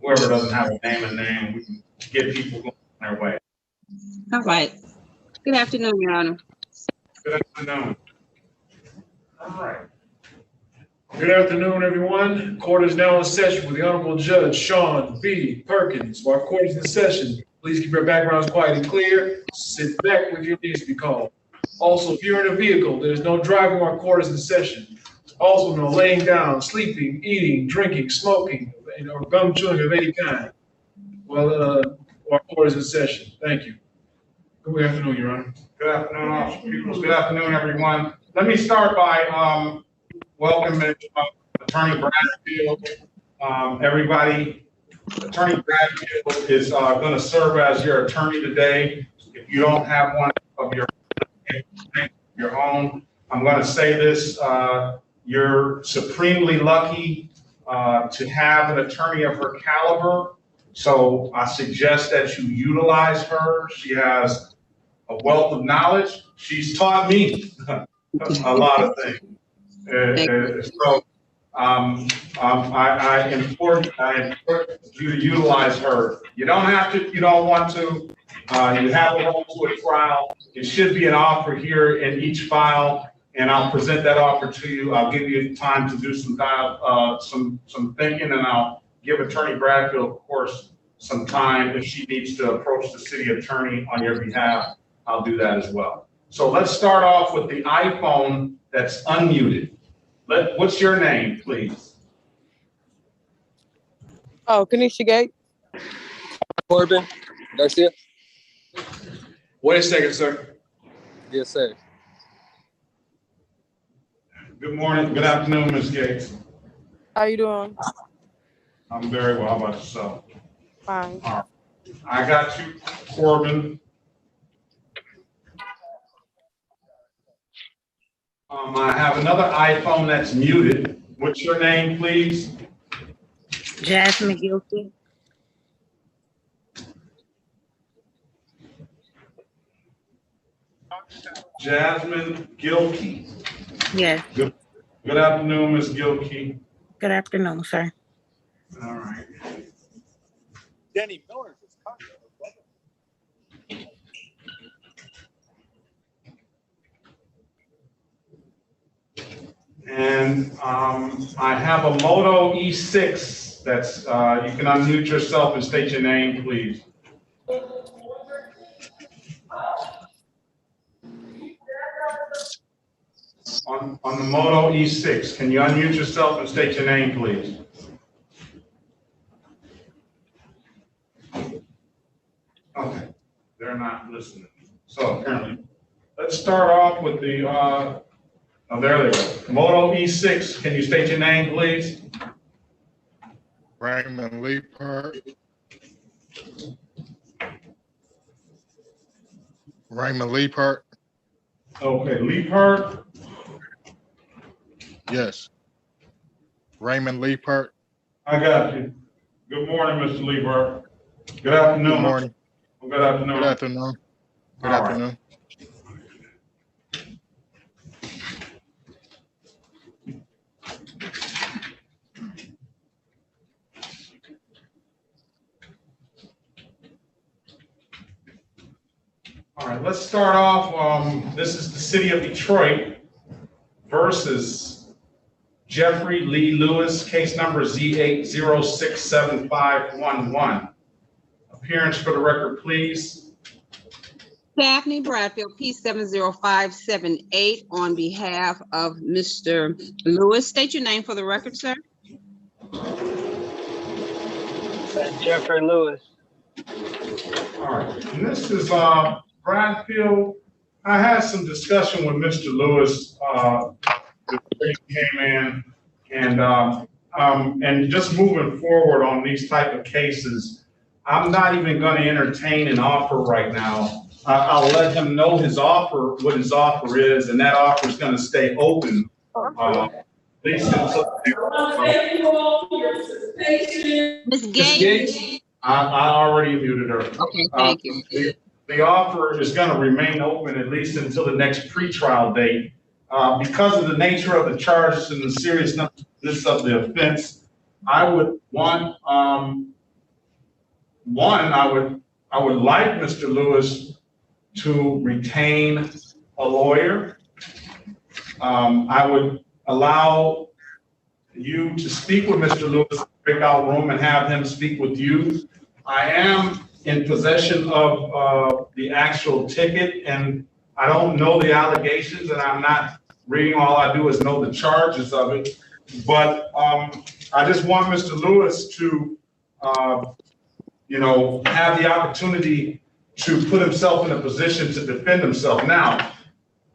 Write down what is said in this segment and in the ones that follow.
whoever doesn't have a name, we can get people going their way. All right. Good afternoon, Your Honor. Good afternoon. All right. Good afternoon, everyone. Court is now in session with the Honorable Judge Sean B. Perkins. While court is in session, please keep your backgrounds quiet and clear. Sit back with your names to be called. Also, if you're in a vehicle, there is no driving while court is in session. Also, no laying down, sleeping, eating, drinking, smoking, or gum chewing of any kind while court is in session. Thank you. Good afternoon, Your Honor. Good afternoon, Officer Peoples. Good afternoon, everyone. Let me start by welcoming Attorney Bradfield. Everybody, Attorney Bradfield is going to serve as your attorney today. If you don't have one of your own, I'm going to say this, you're supremely lucky to have an attorney of her caliber. So I suggest that you utilize her. She has a wealth of knowledge. She's taught me a lot of things. So I encourage you to utilize her. You don't have to, you don't want to. You have a role to a trial. It should be an offer here in each file, and I'll present that offer to you. I'll give you time to do some thinking, and I'll give Attorney Bradfield, of course, some time if she needs to approach the city attorney on your behalf. I'll do that as well. So let's start off with the iPhone that's unmuted. What's your name, please? Oh, Kanisha Gate. Corbin Garcia. Wait a second, sir. Yes, sir. Good morning. Good afternoon, Ms. Gates. How you doing? I'm very well. How about yourself? Fine. All right. I got you, Corbin. I have another iPhone that's muted. What's your name, please? Jasmine Guilty. Jasmine Gilkey. Yes. Good afternoon, Ms. Gilkey. Good afternoon, sir. All right. Danny Miller. And I have a Moto E6 that's, you can unmute yourself and state your name, please. On the Moto E6, can you unmute yourself and state your name, please? Okay, they're not listening. So apparently, let's start off with the, oh, there they go. Moto E6, can you state your name, please? Raymond Leapart. Raymond Leapart. Okay, Leapart. Yes. Raymond Leapart. I got you. Good morning, Mr. Leapart. Good afternoon. Good morning. Good afternoon. Good afternoon. Good All right. afternoon. All right, let's start off. This is the city of Detroit versus Jeffrey Lee Lewis, case number Z8067511. Appearance for the record, please. Daphne Bradfield, P70578, on behalf of Mr. Lewis. State your name for the record, sir. Jeffrey Lewis. All right, and this is Bradfield. I had some discussion with Mr. Lewis before he came in, and just moving forward on these type of cases, I'm not even going to entertain an offer right now. I'll let him know his offer, what his offer is, and that offer is going to stay open. At least until Ms. Gates. I already muted her. Okay, thank you. The offer is going to remain open at least until the next pretrial date. Because of the nature of the charges and the seriousness of the offense, I would want one, I would like Mr. Lewis to retain a lawyer. I would allow you to speak with Mr. Lewis in the breakout room and have him speak with you. I am in possession of the actual ticket, and I don't know the allegations, and I'm not reading. All I do is know the charges of it. But I just want Mr. Lewis to, have the opportunity to put himself in a position to defend himself. Now,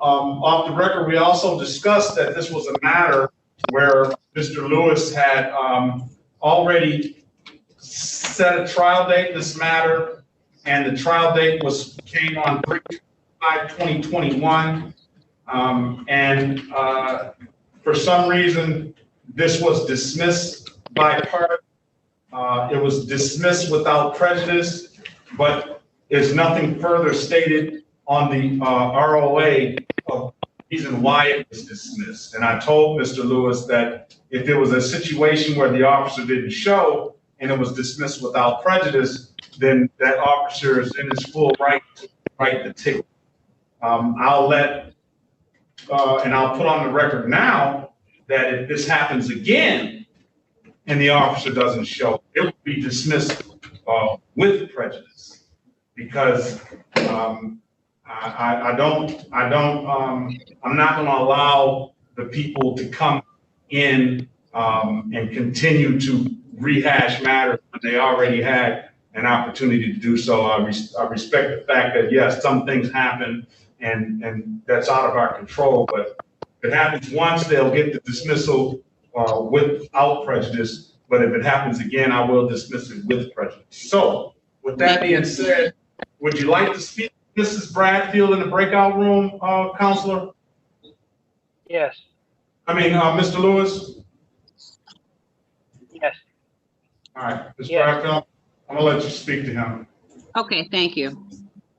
off the record, we also discussed that this was a matter where Mr. Lewis had already set a trial date in this matter, and the trial date came on 3/5/2021, and for some reason this was dismissed by part. It was dismissed without prejudice, but there's nothing further stated on the ROA of the reason why it was dismissed. And I told Mr. Lewis that if there was a situation where the officer didn't show and it was dismissed without prejudice, then that officer is in his full right to write the ticket. I'll put on the record now that if this happens again and the officer doesn't show, it will be dismissed with prejudice, because I'm not going to allow the people to come in and continue to rehash matters when they already had an opportunity to do so. I respect the fact that, yes, some things happen and that's out of our control, but if it happens once, they'll get the dismissal without prejudice. But if it happens again, I will dismiss it with prejudice. So with that being said, would you like to speak to Mrs. Bradfield in the breakout room, Counselor? Yes. Mr. Lewis? Yes. All right, Ms. Yes. Bradfield, I'm gonna let you speak to him. Okay, thank you.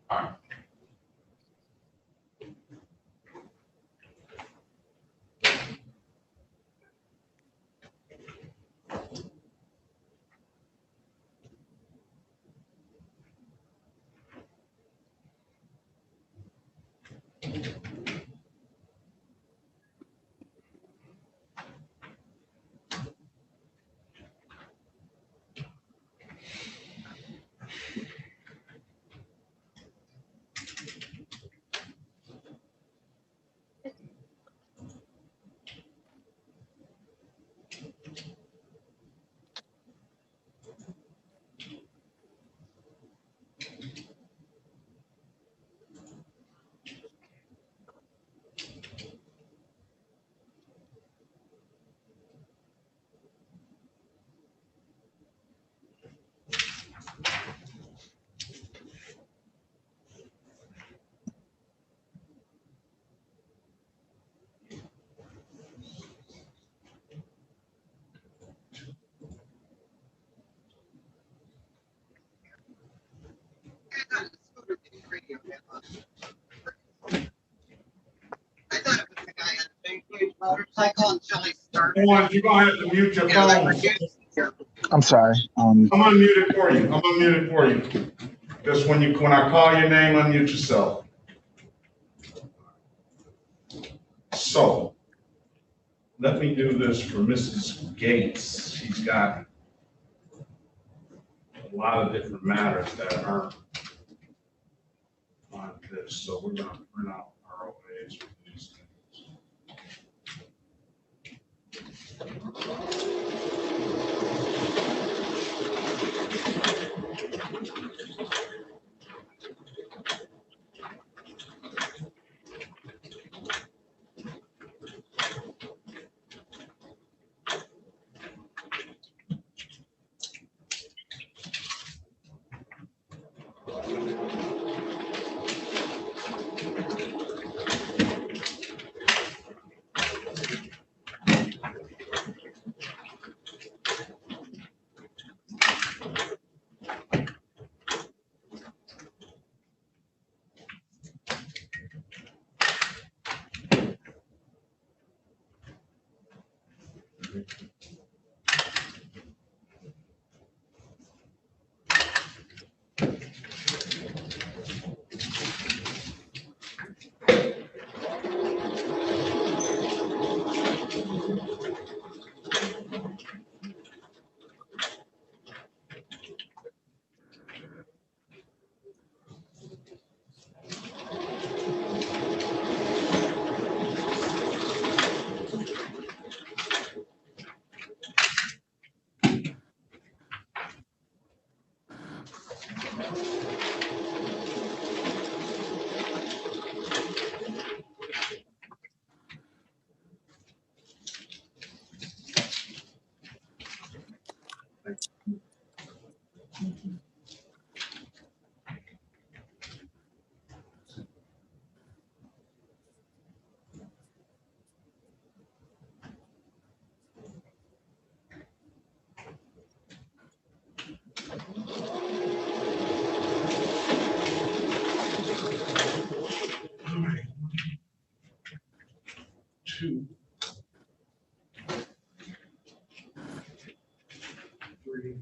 All right. You're gonna have to mute your phone. I'm sorry. I'm unmuted for you. Just when I call your name, unmute yourself. So let me do this for Mrs. Gates. She's got a lot of different matters that aren't on this. So we're gonna print out ROAs for these things. Two, three.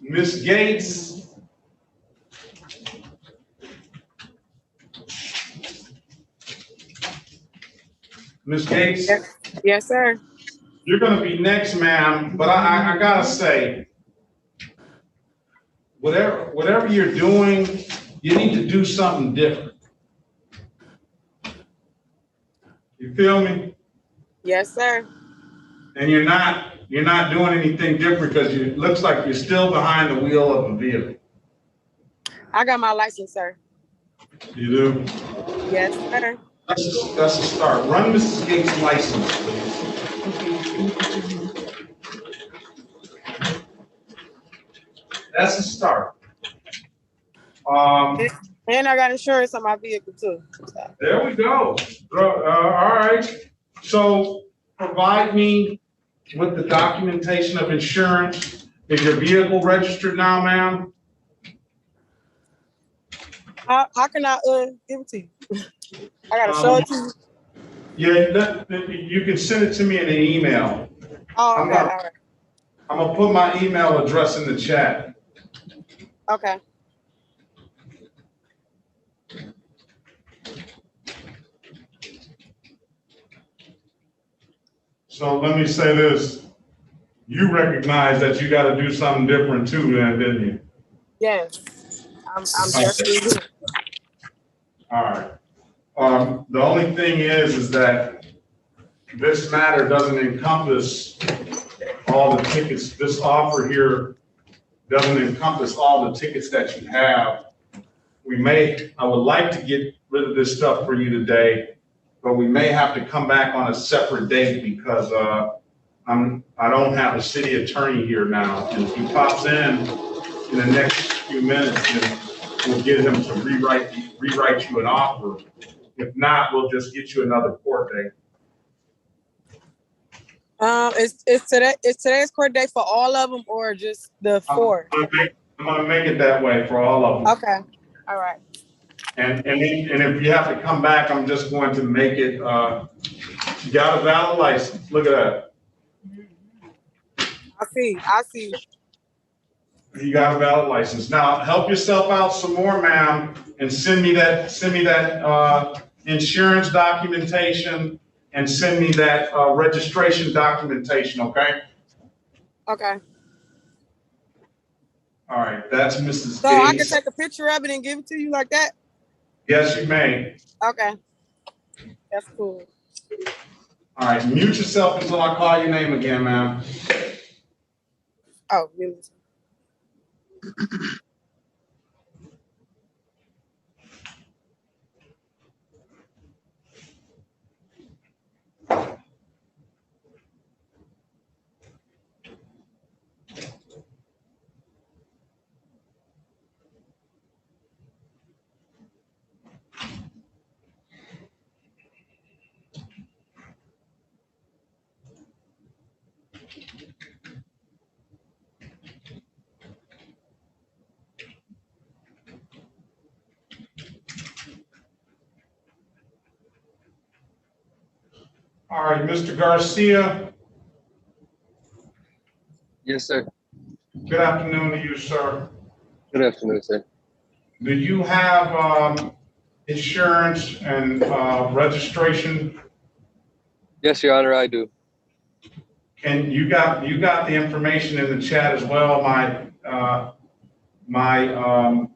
Miss Gates, Miss Gates, Yes, sir. you're gonna be next, ma'am, but I gotta say, whatever you're doing, you need to do something different. You feel me? Yes, sir. And you're not doing anything different because it looks like you're still behind the wheel of a vehicle. I got my license, sir. You do? Yes, sir. That's a start. Run Mrs. Gates' license, please. That's a start. And I got insurance on my vehicle too. So. There we go. All right. So provide me with the documentation of insurance. Is your vehicle registered now, ma'am? How can I give it to you? I gotta show it to you. Yeah, you can send it to me in an email. Oh, okay, all right. I'm gonna put my email address in the chat. Okay. So let me say this. You recognize that you gotta do something different too, then, didn't you? Yes. I'm definitely here. All right. The only thing is that this matter doesn't encompass all the tickets. This offer here doesn't encompass all the tickets that you have. I would like to get rid of this stuff for you today, but we may have to come back on a separate date because I don't have a city attorney here now. And if he pops in the next few minutes, then we'll get him to rewrite you an offer. If not, we'll just get you another court date. Is today's court date for all of them or just the 4? I'm gonna make it that way for all of them. Okay. All right. And if you have to come back, I'm just going to make it, you got a valid license. Look at that. I see. You got a valid license. Now help yourself out some more, ma'am, and send me that insurance documentation and send me that registration documentation, okay? Okay. All right, that's Mrs. So I can Gates. take a picture of it and give it to you like that? Yes, you may. Okay. That's cool. All right, mute yourself until I call your name again, ma'am. Oh, really? All right, Mr. Garcia, Yes, sir. good afternoon to you, sir. Good afternoon, sir. Do you have insurance and registration? Yes, Your Honor, I do. And you got the information in the chat as well. My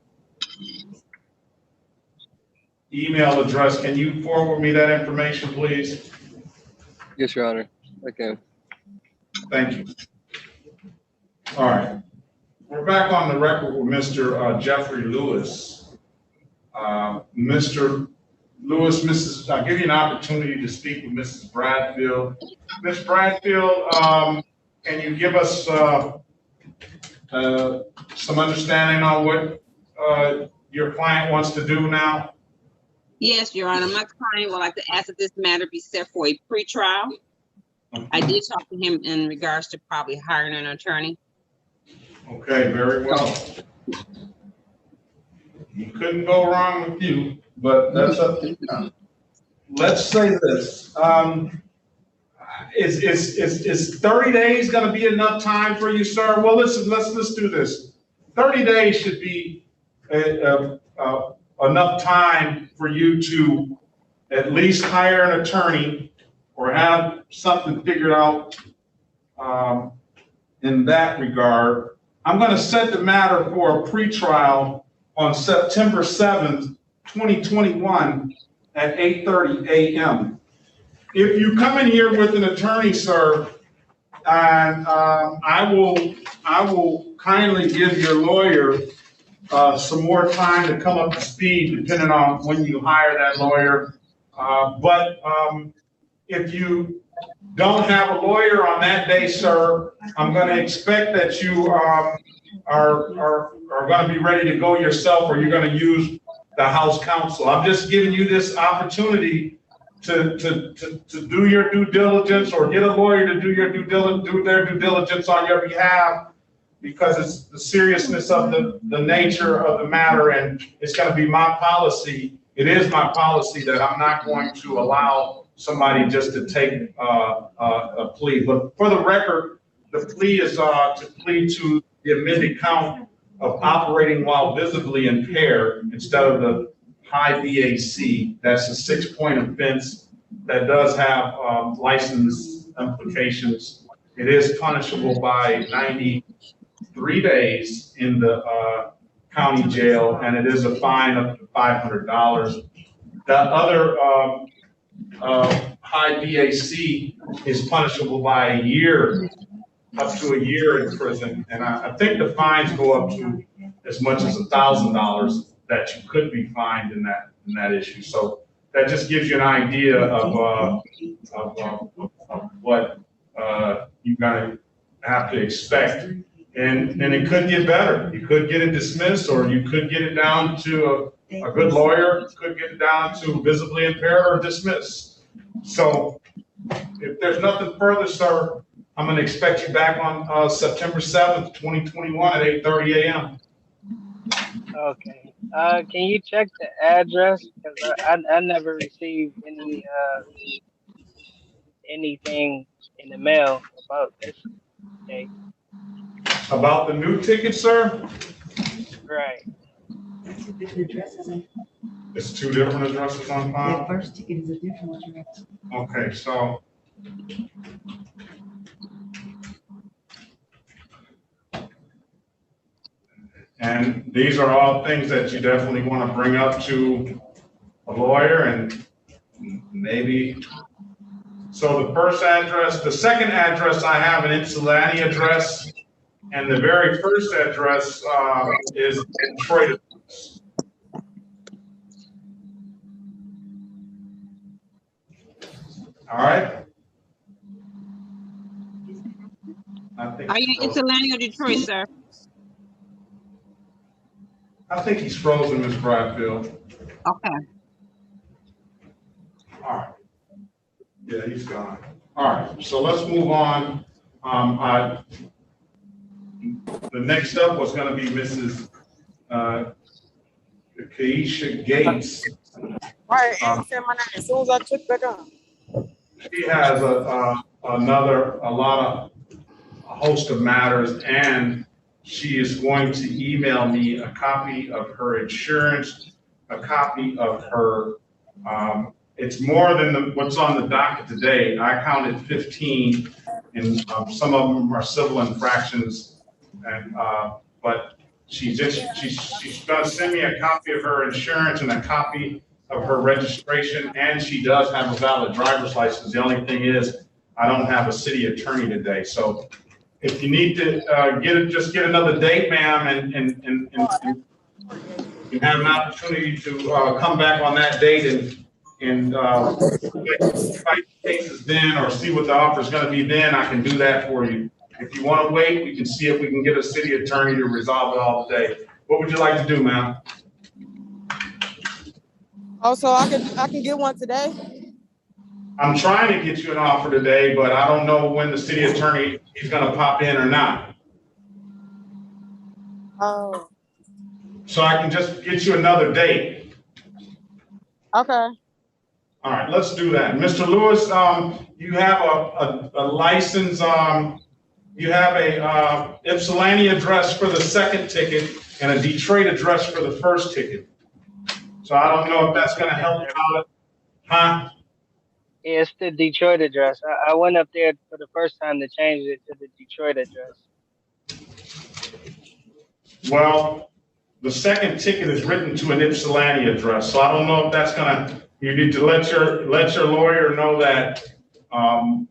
email address. Can you forward me that information, please? Yes, Your Honor, I can. Thank you. All right. We're back on the record with Mr. Jeffrey Lewis. Mr. Lewis, I'll give you an opportunity to speak with Mrs. Bradfield. Ms. Bradfield, can you give us some understanding on what your client wants to do now? Yes, Your Honor. My client would like to ask that this matter be set for a pretrial. I did talk to him in regards to probably hiring an attorney. Okay, very well. You couldn't go wrong with you, but that's up to you. Let's say this. Is 30 days going to be enough time for you, sir? Well, listen, let's do this. 30 days should be enough time for you to at least hire an attorney or have something figured out in that regard. I'm going to set the matter for a pretrial on September 7th, 2021 at 8:30 a.m. If you come in here with an attorney, sir, and I will kindly give your lawyer some more time to come up to speed, depending on when you hire that lawyer. But if you don't have a lawyer on that day, sir, I'm going to expect that you are going to be ready to go yourself, or you're going to use the House counsel. I'm just giving you this opportunity to do your due diligence, or get a lawyer to do their due diligence on your behalf, because it's the seriousness of the nature of the matter, and it's going to be my policy. It is my policy that I'm not going to allow somebody just to take a plea. But for the record, the plea is to plead to the amended count of operating while visibly impaired instead of the high VAC. That's a 6-point offense that does have license implications. It is punishable by 93 days in the county jail, and it is a fine up to $500. The other high VAC is punishable by a year, up to a year in prison. And I think the fines go up to as much as $1,000 that you could be fined in that issue. So that just gives you an idea of what you're gonna have to expect. And it could get better. You could get it dismissed, or you could get it down to a good lawyer, could get it down to visibly impaired or dismissed. So if there's nothing further, sir, I'm going to expect you back on September 7th, 2021 at 8:30 a.m. Okay. Can you check the address? Because I never received anything in the mail about this day. About the new ticket, sir? Right. That's two different addresses. It's 2 different addresses on The file? first ticket is a different address. Okay, so. And these are all things that you definitely want to bring up to a lawyer, and maybe. So the first address, the second address, I have an Ypsilanti address, and the very first address is Detroit. All right. Are you in Ypsilanti or Detroit, sir? I think he's frozen, Ms. Bradfield. Okay. All right. Yeah, he's gone. All right, so let's move on. The next up was going to be Mrs. Keisha Gates. All right, and say my name as soon as I click back on. she has a host of matters, and she is going to email me a copy of her insurance, a copy of her, it's more than what's on the docket today. I counted 15, and some of them are civil infractions, and but she's gonna send me a copy of her insurance and a copy of her registration, and she does have a valid driver's license. The only thing is, I don't have a city attorney today, so if you need to just get another date, ma'am, and you have an opportunity to come back on that date and fight cases then, or see what the offer is going to be then, I can do that for you. If you want to wait, we can see if we can get a city attorney to resolve it all today. What would you like to do, ma'am? Also, I can get one today. I'm trying to get you an offer today, but I don't know when the city attorney is going to pop in or not. Oh, So I can just get you another date. okay. All right, let's do that. Mr. Lewis, you have a license, you have a Ypsilanti address for the second ticket and a Detroit address for the first ticket. So I don't know if that's going to help you out. Huh? Yeah, it's the Detroit address. I went up there for the first time to change it to the Detroit address. Well, the second ticket is written to an Ypsilanti address, so I don't know if that's gonna, you need to let your lawyer know that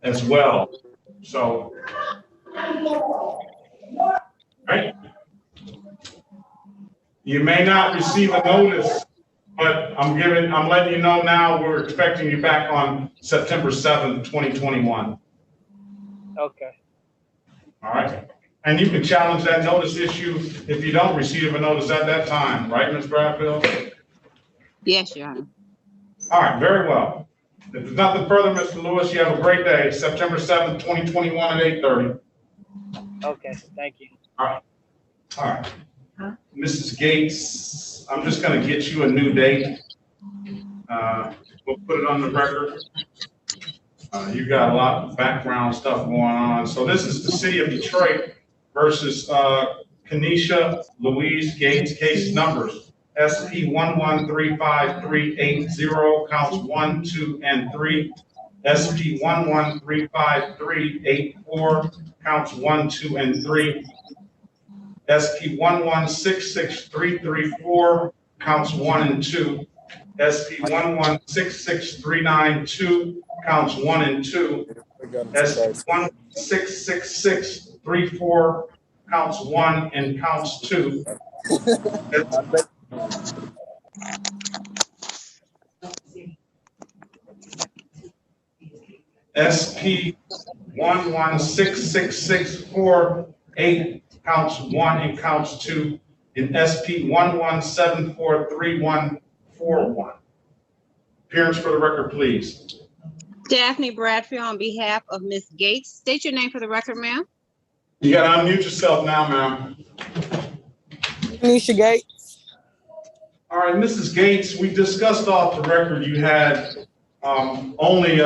as well. So, right? You may not receive a notice, but I'm letting you know now, we're expecting you back on September 7th, 2021. Okay. All right. And you can challenge that notice issue if you don't receive a notice at that time, right, Ms. Bradfield? Yes, Your Honor. All right, very well. If there's nothing further, Mr. Lewis, you have a great day. September 7th, 2021 at 8:30. Okay, thank you. All right. All right. Mrs. Gates, I'm just gonna get you a new date. We'll put it on the record. You got a lot of background stuff going on. So this is the city of Detroit versus Kenesha Louise Gates, case numbers SP 1135380, counts 1, 2, and 3. SP 1135384, counts 1, 2, and 3. SP 1166334, counts 1 and 2. SP 1166392, counts 1 and 2. SP 1166634, counts 1 and counts 2. SP 1166648, counts 1 and counts 2. And SP 1174341. Appearance for the record, please. Daphne Bradfield on behalf of Ms. Gates. State your name for the record, ma'am. You gotta unmute yourself now, ma'am. Kenesha Gates. All right, Mrs. Gates, we discussed off the record you had only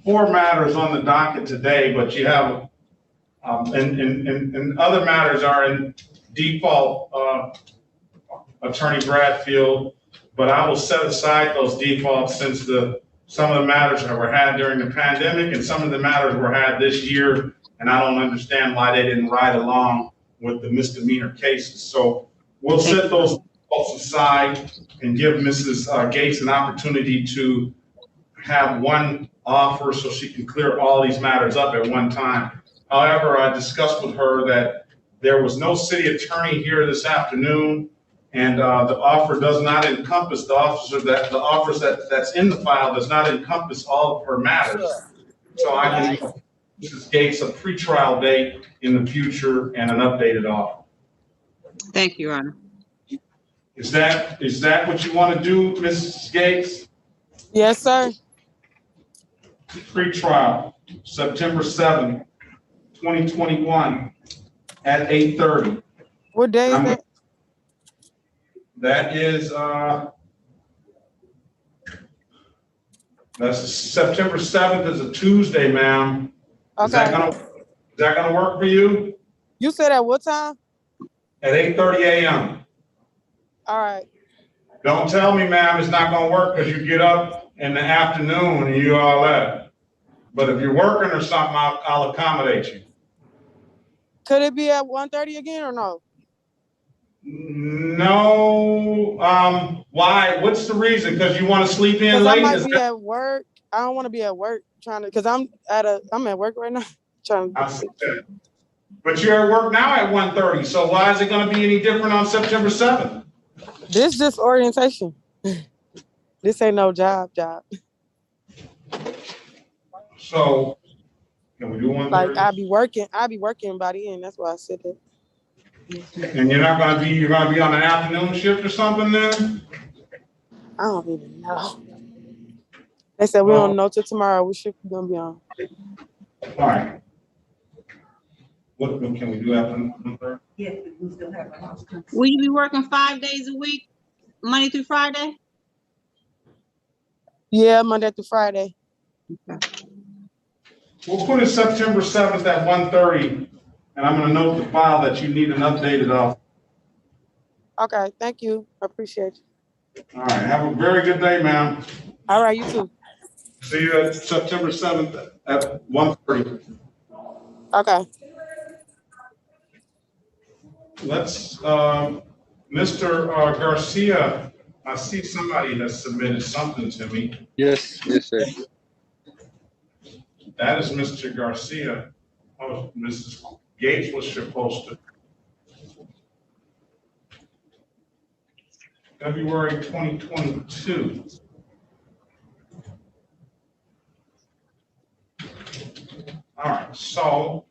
4 matters on the docket today, but you have, and other matters are in default, Attorney Bradfield, but I will set aside those defaults since some of the matters that were had during the pandemic and some of the matters were had this year, and I don't understand why they didn't ride along with the misdemeanor cases. So we'll set those defaults aside and give Mrs. Gates an opportunity to have one offer so she can clear all these matters up at one time. However, I discussed with her that there was no city attorney here this afternoon, and the offer does not encompass that's in the file does not encompass all of her matters. So I can give Mrs. Gates a pretrial date in the future and an updated offer. Thank you, Your Honor. Is that what you want to do, Mrs. Gates? Yes, sir. Pretrial, September 7th, 2021 at 8:30. What day is that? That is That's September 7th is a Tuesday, ma'am. Is that gonna work for you? You said at what time? At 8:30 a.m. All right. Don't tell me, ma'am, it's not gonna work because you get up in the afternoon and you all that. But if you're working or something, I'll accommodate you. Could it be at 1:30 again or no? No, why? What's the reason? Because you want to sleep in Because I late? might be at work. I don't want to be at work because I'm at work right now. I see that. But you're at work now at 1:30, so why is it going to be any different on September 7th? This just orientation. This ain't no job. So can we do 1:30? Like I'll be working by the end. That's why I said that. And you're going to be on an afternoon shift or something then? I don't even know. They said we don't know till tomorrow. We should be gonna be on. All right. What can we do after 1:30? Yes, but we still have a house. Will you be working 5 days a week, Monday through Friday? Yeah, Monday through Friday. Okay. We'll put it September 7th at 1:30, and I'm going to note the file that you need an updated off. Okay, thank you. I appreciate you. All right. Have a very good day, ma'am. All right, you too. See you at September 7th at 1:30. Okay. Let's, Mr. Garcia, I see somebody has submitted something to me. Yes, sir. That is Mr. Garcia. Oh, Mrs. Gates was supposed to. February 2022. All right, so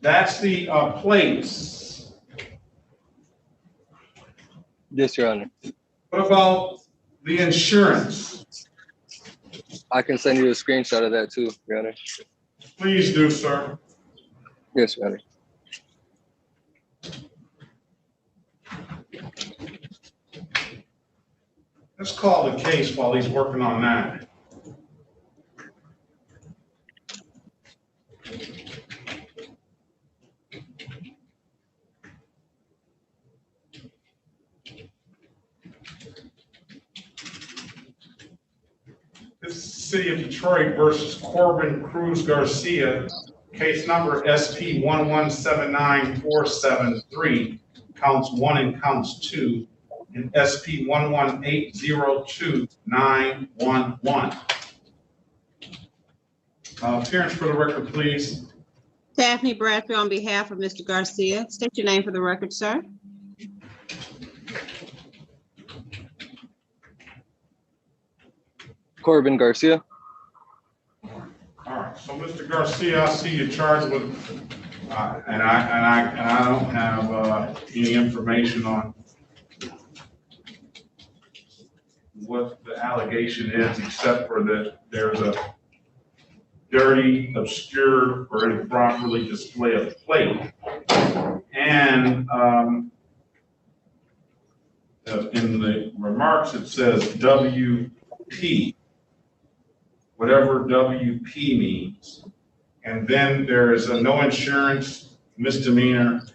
that's the plates. Yes, Your Honor. What about the insurance? I can send you a screenshot of that too, Your Honor. Please do, sir. Yes, Your Honor. Let's call the case while he's working on that. This is City of Detroit versus Corbin Cruz Garcia, case number SP 1179473, counts 1 and counts 2, and SP 11802-911. Appearance for the record, please. Daphne Bradfield on behalf of Mr. Garcia. State your name for the record, sir. Corbin Garcia. All right, so Mr. Garcia, I see you charged with, and I don't have any information on what the allegation is, except for that there's a dirty, obscure, or improperly displayed plate. And in the remarks, it says WP, whatever WP means. And then there is a no insurance misdemeanor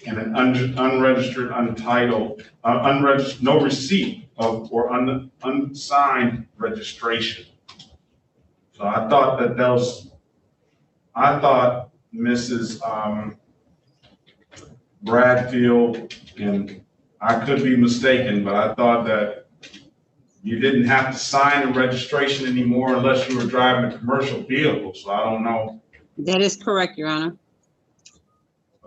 and an unregistered, untitled, no receipt of or unsigned registration. So I thought Mrs. Bradfield, and I could be mistaken, but I thought that you didn't have to sign the registration anymore unless you were driving a commercial vehicle. So I don't know. That is correct, Your Honor.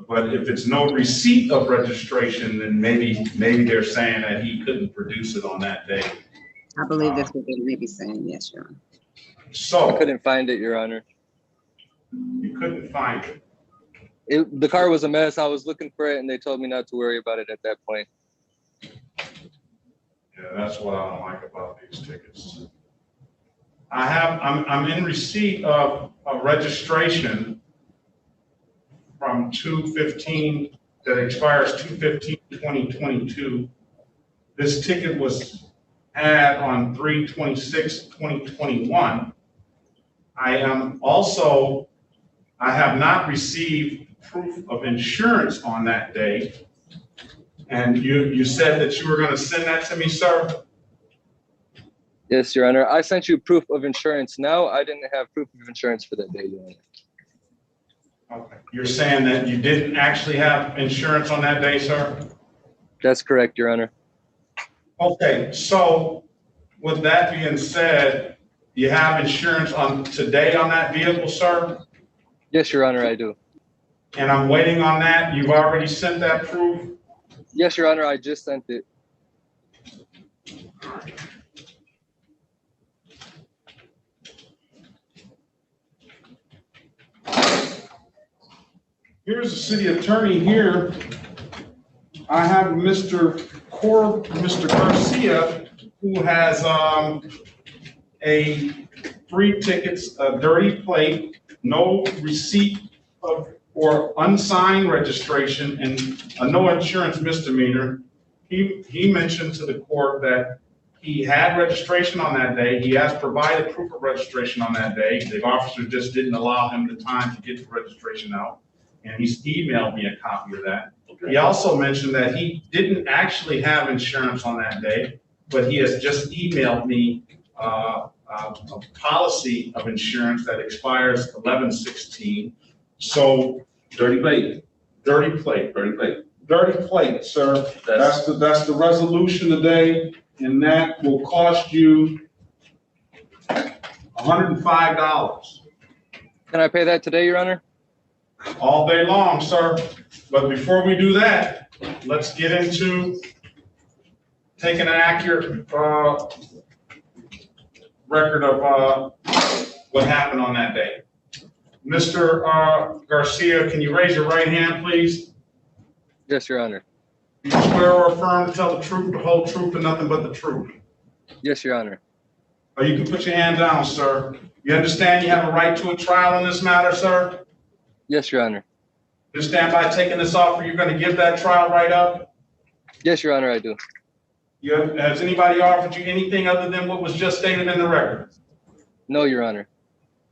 But if it's no receipt of registration, then maybe they're saying that he couldn't produce it on that day. I believe that's what they may be saying. Yes, Your Honor. So I couldn't find it, Your Honor. You couldn't find it. The car was a mess. I was looking for it, and they told me not to worry about it at that point. Yeah, that's what I don't like about these tickets. I'm in receipt of a registration from 2/15 that expires 2/15/2022. This ticket was had on 3/26/2021. I have not received proof of insurance on that day. And you said that you were going to send that to me, sir? Yes, Your Honor. I sent you proof of insurance. No, I didn't have proof of insurance for that day, Your Honor. Okay. You're saying that you didn't actually have insurance on that day, sir? That's correct, Your Honor. Okay, so with that being said, you have insurance on today on that vehicle, sir? Yes, Your Honor, I do. And I'm waiting on that. You've already sent that proof? Yes, Your Honor, I just sent it. Here's the city attorney here. I have Mr. Garcia, who has a 3 tickets, a dirty plate, no receipt of or unsigned registration, and a no insurance misdemeanor. He mentioned to the court that he had registration on that day. He has provided proof of registration on that day. The officer just didn't allow him the time to get the registration out, and he's emailed me a copy of that. He also mentioned that he didn't actually have insurance on that day, but he has just emailed me a policy of insurance that expires 11/16. So dirty plate, sir. That's the resolution today, and that will cost you $105. Can I pay that today, Your Honor? All day long, sir. But before we do that, let's get into taking an accurate record of what happened on that day. Mr. Garcia, can you raise your right hand, please? Yes, Your Honor. Do you swear or affirm to tell the truth, the whole truth, and nothing but the truth? Yes, Your Honor. Or you can put your hand down, sir. You understand you have a right to a trial in this matter, sir? Yes, Your Honor. You stand by taking this offer, you're going to give that trial right up? Yes, Your Honor, I do. Has anybody offered you anything other than what was just stated in the record? No, Your Honor.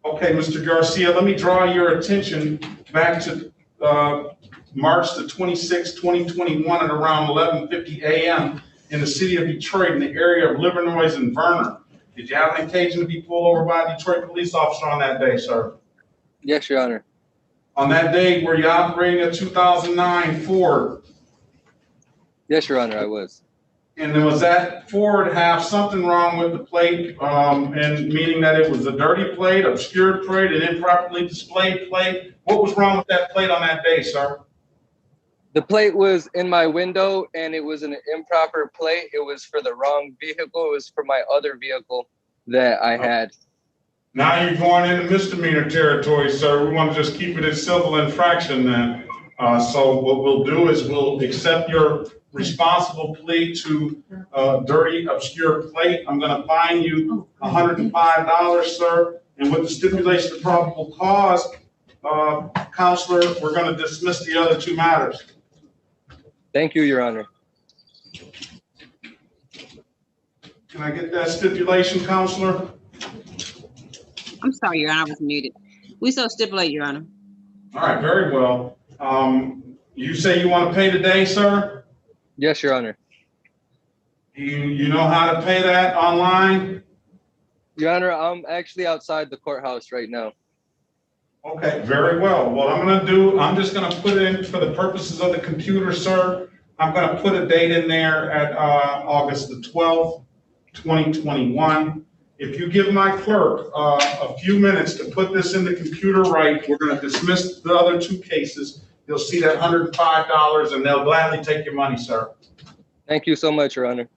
Okay, Mr. Garcia, let me draw your attention back to March the 26th, 2021 at around 11:50 a.m. in the city of Detroit in the area of Livernois and Vernon. Did you have an occasion to be pulled over by a Detroit police officer on that day, sir? Yes, Your Honor. On that day, were you operating a 2009 Ford? Yes, Your Honor, I was. And then was that Ford have something wrong with the plate, and meaning that it was a dirty plate, obscured plate, an improperly displayed plate? What was wrong with that plate on that day, sir? The plate was in my window, and it was an improper plate. It was for the wrong vehicle. It was for my other vehicle that I had. Now you're going into misdemeanor territory, sir. We want to just keep it as civil infraction then. So what we'll do is we'll accept your responsible plea to dirty, obscure plate. I'm going to fine you $105, sir. And with the stipulation of probable cause, counselor, we're going to dismiss the other 2 matters. Thank you, Your Honor. Can I get that stipulation, counselor? I'm sorry, Your Honor, I was muted. We so stipulate, Your Honor. All right, very well. You say you want to pay today, sir? Yes, Your Honor. You know how to pay that online? Your Honor, I'm actually outside the courthouse right now. Okay, very well. What I'm just gonna put in for the purposes of the computer, sir, I'm gonna put a date in there at August the 12th, 2021. If you give my clerk a few minutes to put this in the computer right, we're gonna dismiss the other 2 cases. You'll see that $105 and they'll gladly take your money, sir. Thank you so much, Your Honor.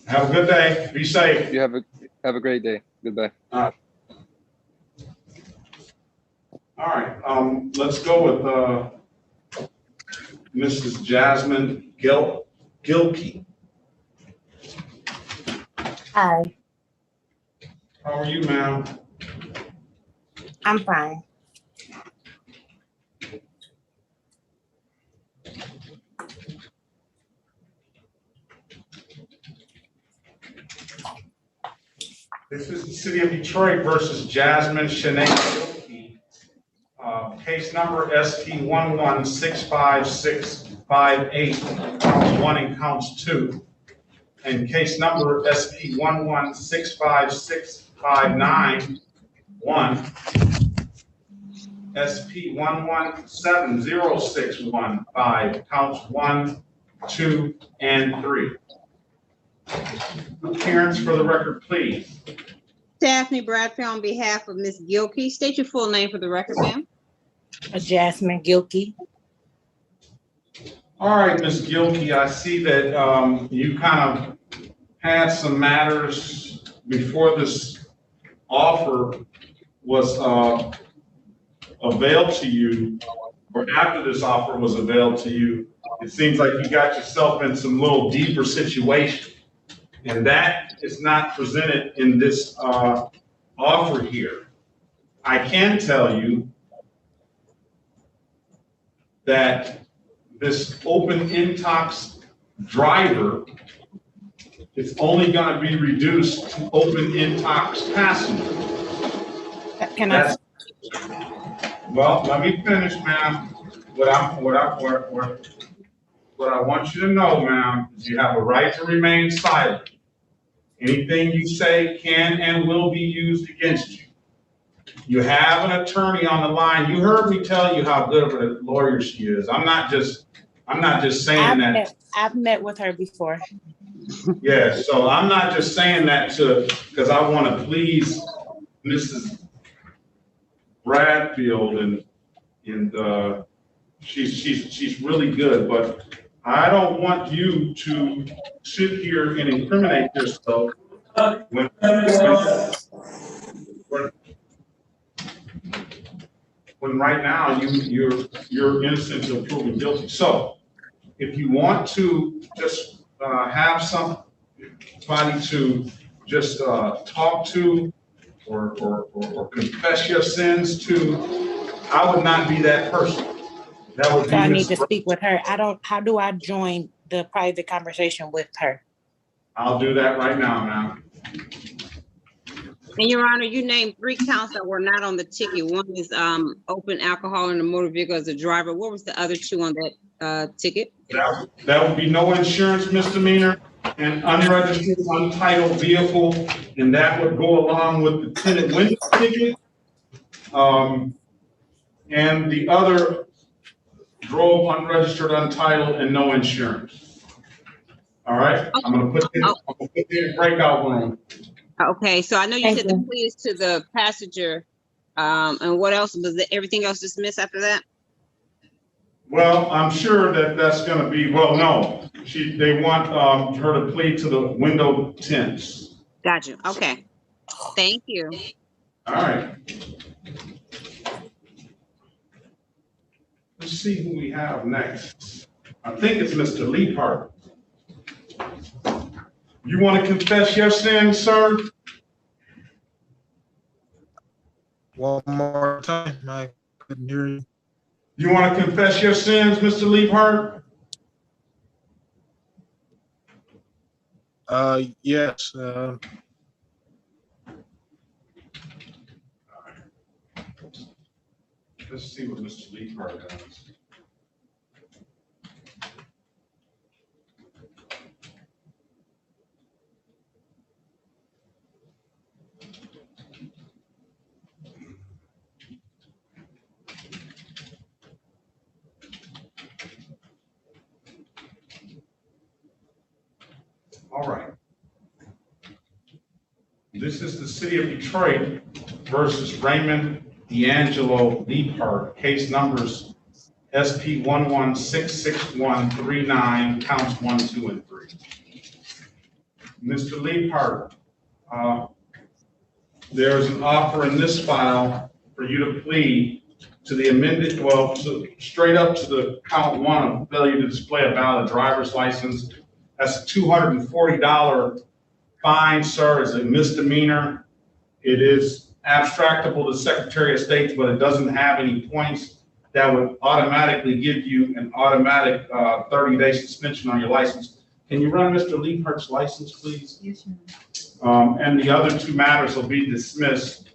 Have a good day. Be safe. You have a great day. Goodbye. All right, let's go with Mrs. Jasmine Gilkey. Hi, How are you, ma'am? I'm fine. This is the City of Detroit versus Jasmine Shanae Gilkey. Case number SP 1165658, counts 1 and counts 2. And case number SP 1165659, 1. SP 1170615, counts 1, 2, and 3. Appearance for the record, please. Daphne Bradfield on behalf of Ms. Gilkey. State your full name for the record, ma'am. Jasmine Gilkey. All right, Ms. Gilkey, I see that you kind of had some matters before this offer was availed to you, or after this offer was availed to you. It seems like you got yourself in some little deeper situation. And that is not presented in this offer here. I can tell you that this open intox driver is only going to be reduced to open intox passenger. Well, let me finish, ma'am. What I want you to know, ma'am, is you have a right to remain silent. Anything you say can and will be used against you. You have an attorney on the line. You heard me tell you how good of a lawyer she is. I'm not just saying that. I've met with her before. Yeah, so I'm not just saying that because I want to please Mrs. Bradfield, and she's really good, but I don't want you to sit here and incriminate yourself when right now you're innocent until proven guilty. So if you want to just have somebody to just talk to or confess your sins to, I would not be that person. That would be. So I need to speak with her. How do I join the private conversation with her? I'll do that right now, ma'am. And Your Honor, you named 3 counts that were not on the ticket. One is open alcohol in the motor vehicle as a driver. What was the other 2 on that ticket? That would be no insurance misdemeanor and unregistered, untitled vehicle, and that would go along with the tinted window ticket. And the other drove unregistered, untitled, and no insurance. All right, I'm gonna put in a breakout room. Okay, so I know you said the plea is to the passenger, and what else was everything else dismissed after that? Well, I'm sure that's going to be, well, no, they want her to plead to the window tints. Got you. Okay. Thank you. All right. Let's see who we have next. I think it's Mr. Leapart. You want to confess your sins, sir? One more time, I couldn't hear you. You want to confess your sins, Mr. Leapart? Yes. Let's see what Mr. Leapart does. All right. This is the City of Detroit versus Raymond D'Angelo Leapart, case numbers SP 1166139, counts 1, 2, and 3. Mr. Leapart, there's an offer in this file for you to plead to the amended, straight up to the count 1 of failure to display a valid driver's license. That's a $240 fine, sir. It's a misdemeanor. It is abstractable to Secretary of State, but it doesn't have any points that would automatically give you an automatic 30-day suspension on your license. Can you run Mr. Leapart's license, please? Yes, sir. and the other two matters will be dismissed.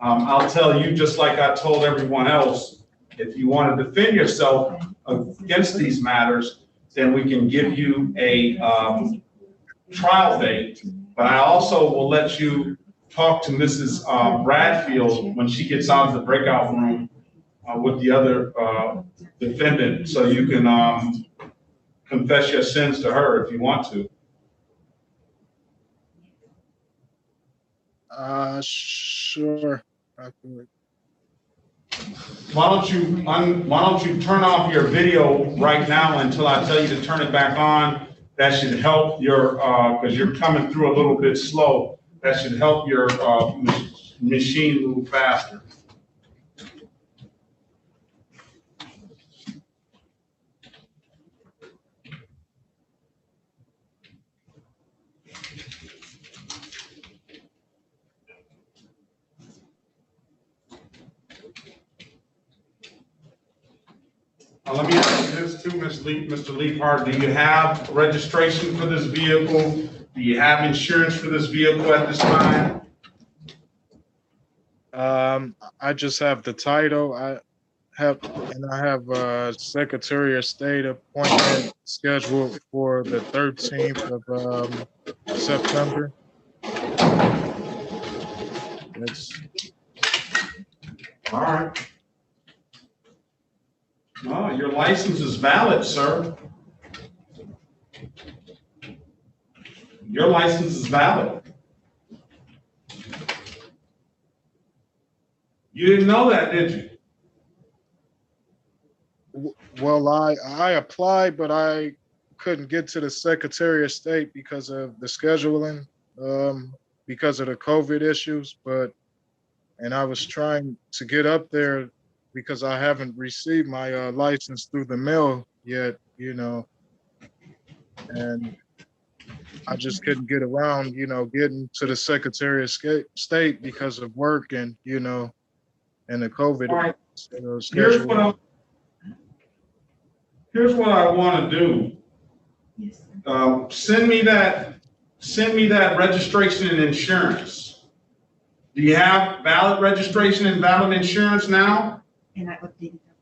I'll tell you, just like I told everyone else, if you want to defend yourself against these matters, then we can give you a trial date. But I also will let you talk to Mrs. Bradfield when she gets out of the breakout room with the other defendant, so you can confess your sins to her if you want to. Sure. Why don't you turn off your video right now until I tell you to turn it back on? That should help your, because you're coming through a little bit slow. That should help your machine move faster. Let me ask you this too, Mr. Leaphart. Do you have registration for this vehicle? Do you have insurance for this vehicle at this time? I just have the title. I have a Secretary of State appointment scheduled for the 13th of September. That's all right. Oh, your license is valid, sir. Your license is valid. You didn't know that, did you? Well, I applied, but I couldn't get to the Secretary of State because of the scheduling, because of the COVID issues. And I was trying to get up there because I haven't received my license through the mail yet, and I just couldn't get around, getting to the Secretary of State because of work and, and the COVID. Right. Schedule. Here's what I want to do. Yes. Send me that registration and insurance. Do you have valid registration and valid insurance now? And I updated them.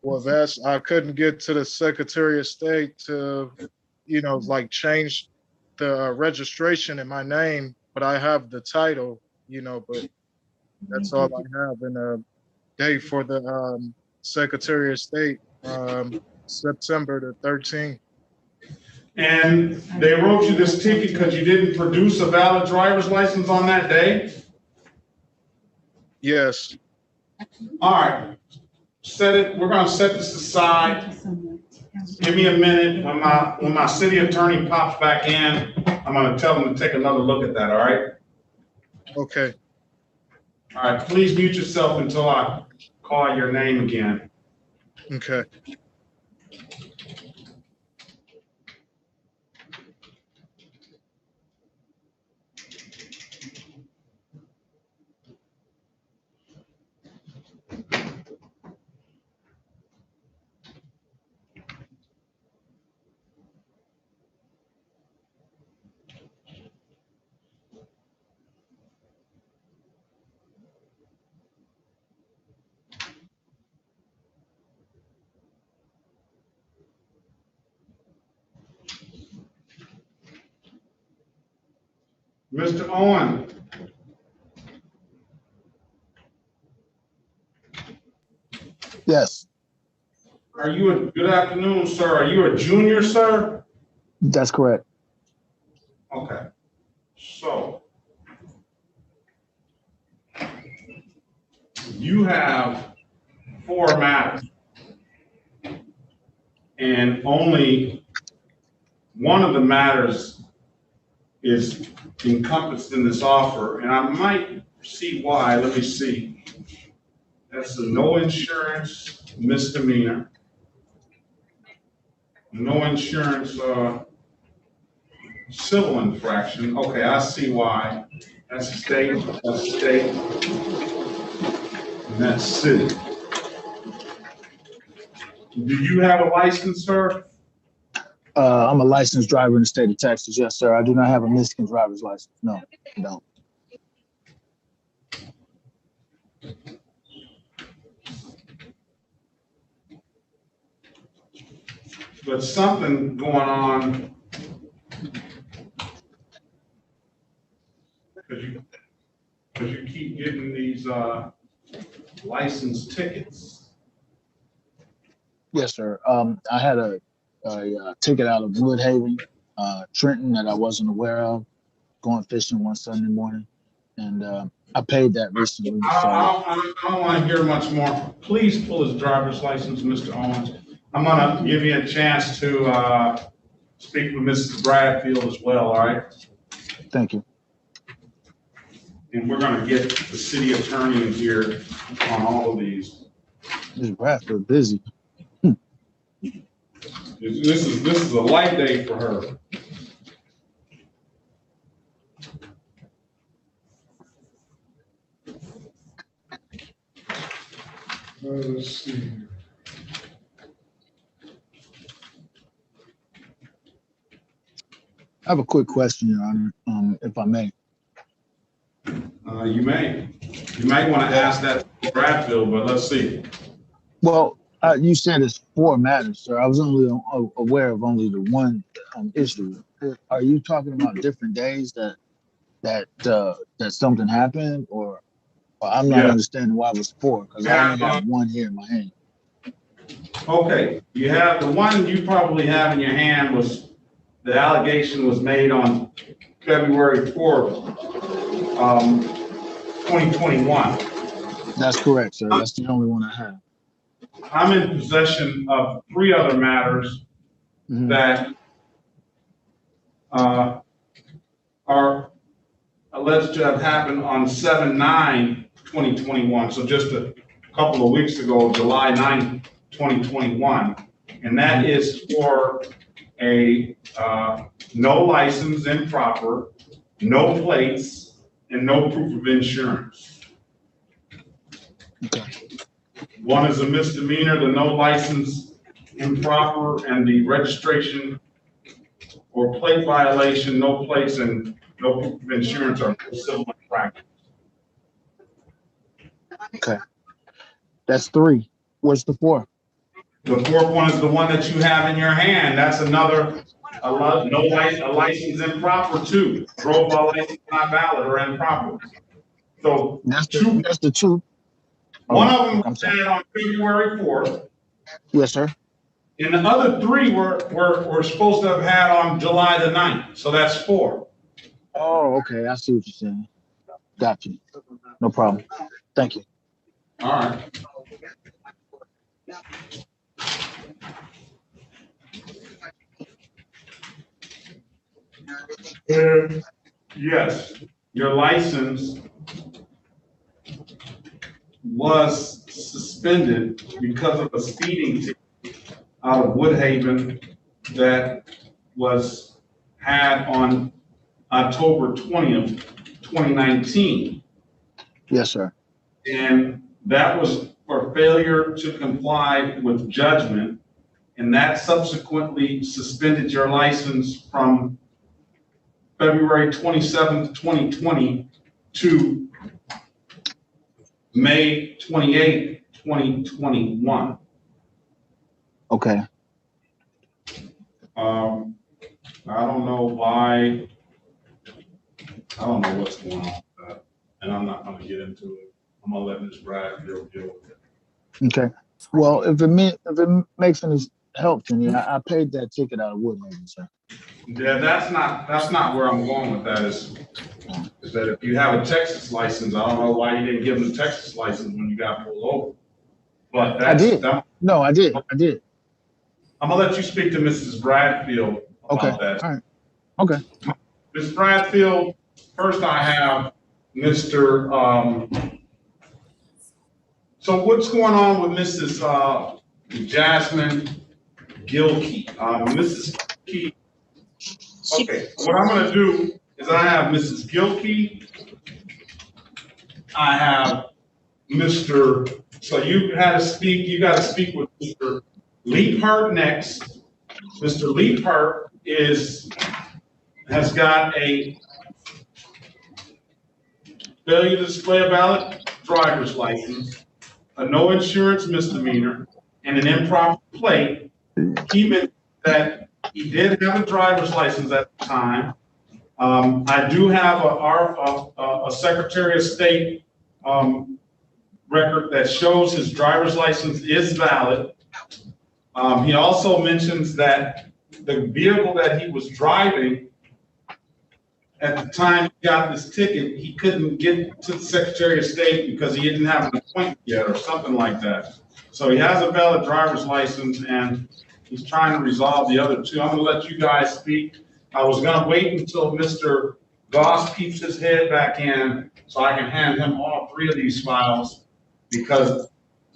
Well, I couldn't get to the Secretary of State to, change the registration in my name, but I have the title, but that's all I have. And a date for the Secretary of State, September the 13th. And they wrote you this ticket because you didn't produce a valid driver's license on that day? Yes. All right, set it. We're going to set this aside. Give me a minute. When my city attorney pops back in, I'm going to tell him to take another look at that. All right. Okay. All right. Please mute yourself until I call your name again. Okay. Mr. Owen. Yes. Good afternoon, sir. Are you a junior, sir? That's correct. Okay. So you have 4 matters, and only one of the matters is encompassed in this offer, and I might see why. Let me see. That's a no insurance misdemeanor. No insurance civil infraction. Okay, I see why. That's state, and that's city. Do you have a license, sir? I'm a licensed driver in the state of Texas. Yes, sir. I do not have a Michigan driver's license. No, I don't. But something going on. Because you keep getting these license tickets. Yes, sir. I had a ticket out of Woodhaven, Trenton, that I wasn't aware of, going fishing one Sunday morning, and I paid that recently. I don't want to hear much more. Please pull his driver's license, Mr. Owens. I'm going to give you a chance to speak with Mrs. Bradfield as well, all right? Thank you. And we're going to get the city attorney in here on all of these. Mrs. Bradfield busy. This is a light day for her. Let's see. I have a quick question, Your Honor, if I may. You may. You might want to ask that to Bradfield, but let's see. Well, you said it's 4 matters, sir. I was only aware of only the one issue. Are you talking about different days that something happened, or I'm not understanding why it was 4, because I only have one here in my hand. Okay, you have the one you probably have in your hand was the allegation was made on February 4th, 2021. That's correct, sir. That's the only one I have. I'm in possession of 3 other matters that are alleged to have happened on 7/9/2021. So just a couple of weeks ago, July 9th, 2021. And that is for a no license improper, no plates, and no proof of insurance. Okay. One is a misdemeanor, the no license improper, and the registration or plate violation, no plates, and no proof of insurance are civil infractions. Okay. That's 3. What's the 4th? The 4th one is the one that you have in your hand. That's another, a license improper too. Drove while license not valid or improper. So that's the 2. One of them was had on February 4th. Yes, sir. And the other 3 were supposed to have had on July the 9th. So that's 4. Oh, okay. I see what you're saying. Got you. No problem. Thank you. All right. Yes, your license was suspended because of a speeding ticket out of Woodhaven that was had on October 20th, 2019. Yes, sir. And that was for failure to comply with judgment. And that subsequently suspended your license from February 27th, 2020 to May 28th, 2021. Okay. I don't know why. I don't know what's going on with that. And I'm not going to get into it. I'm going to let Ms. Bradfield deal with it. Okay. Well, if it makes any help to me, I paid that ticket out of Woodhaven, sir. Yeah, that's not where I'm going with that is that if you have a Texas license, I don't know why you didn't give them the Texas license when you got pulled over. But that's, I did. No, I did. I'm gonna let you speak to Mrs. Bradfield about that. All right. Okay. Ms. Bradfield, first I have Mr. So what's going on with Mrs. Jasmine Gilkey? Mrs. Gilkey. Okay, what I'm gonna do is I have Mrs. Gilkey. I have Mr. So you gotta speak with Mr. Leaphart next, Mr. Leaphart has got a failure to display a valid driver's license, a no insurance misdemeanor, and an improper plate. He meant that he did have a driver's license at the time. I do have a Secretary of State record that shows his driver's license is valid. He also mentions that the vehicle that he was driving at the time he got this ticket, he couldn't get to the Secretary of State because he didn't have an appointment yet or something like that. So he has a valid driver's license and he's trying to resolve the other two. I'm gonna let you guys speak. I was gonna wait until Mr. Goss peeps his head back in so I can hand him all three of these files because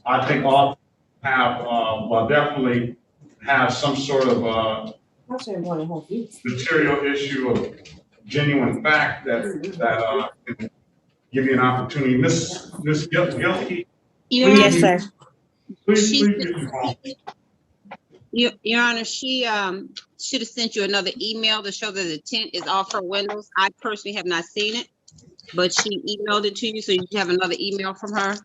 I think all have, well, definitely have some sort of material issue of genuine fact that can give you an opportunity. Miss Gilkey. Yes, sir. Please. Your Honor, she should have sent you another email to show that the tent is off her windows. I personally have not seen it, but she emailed it to you, so you have another email from her.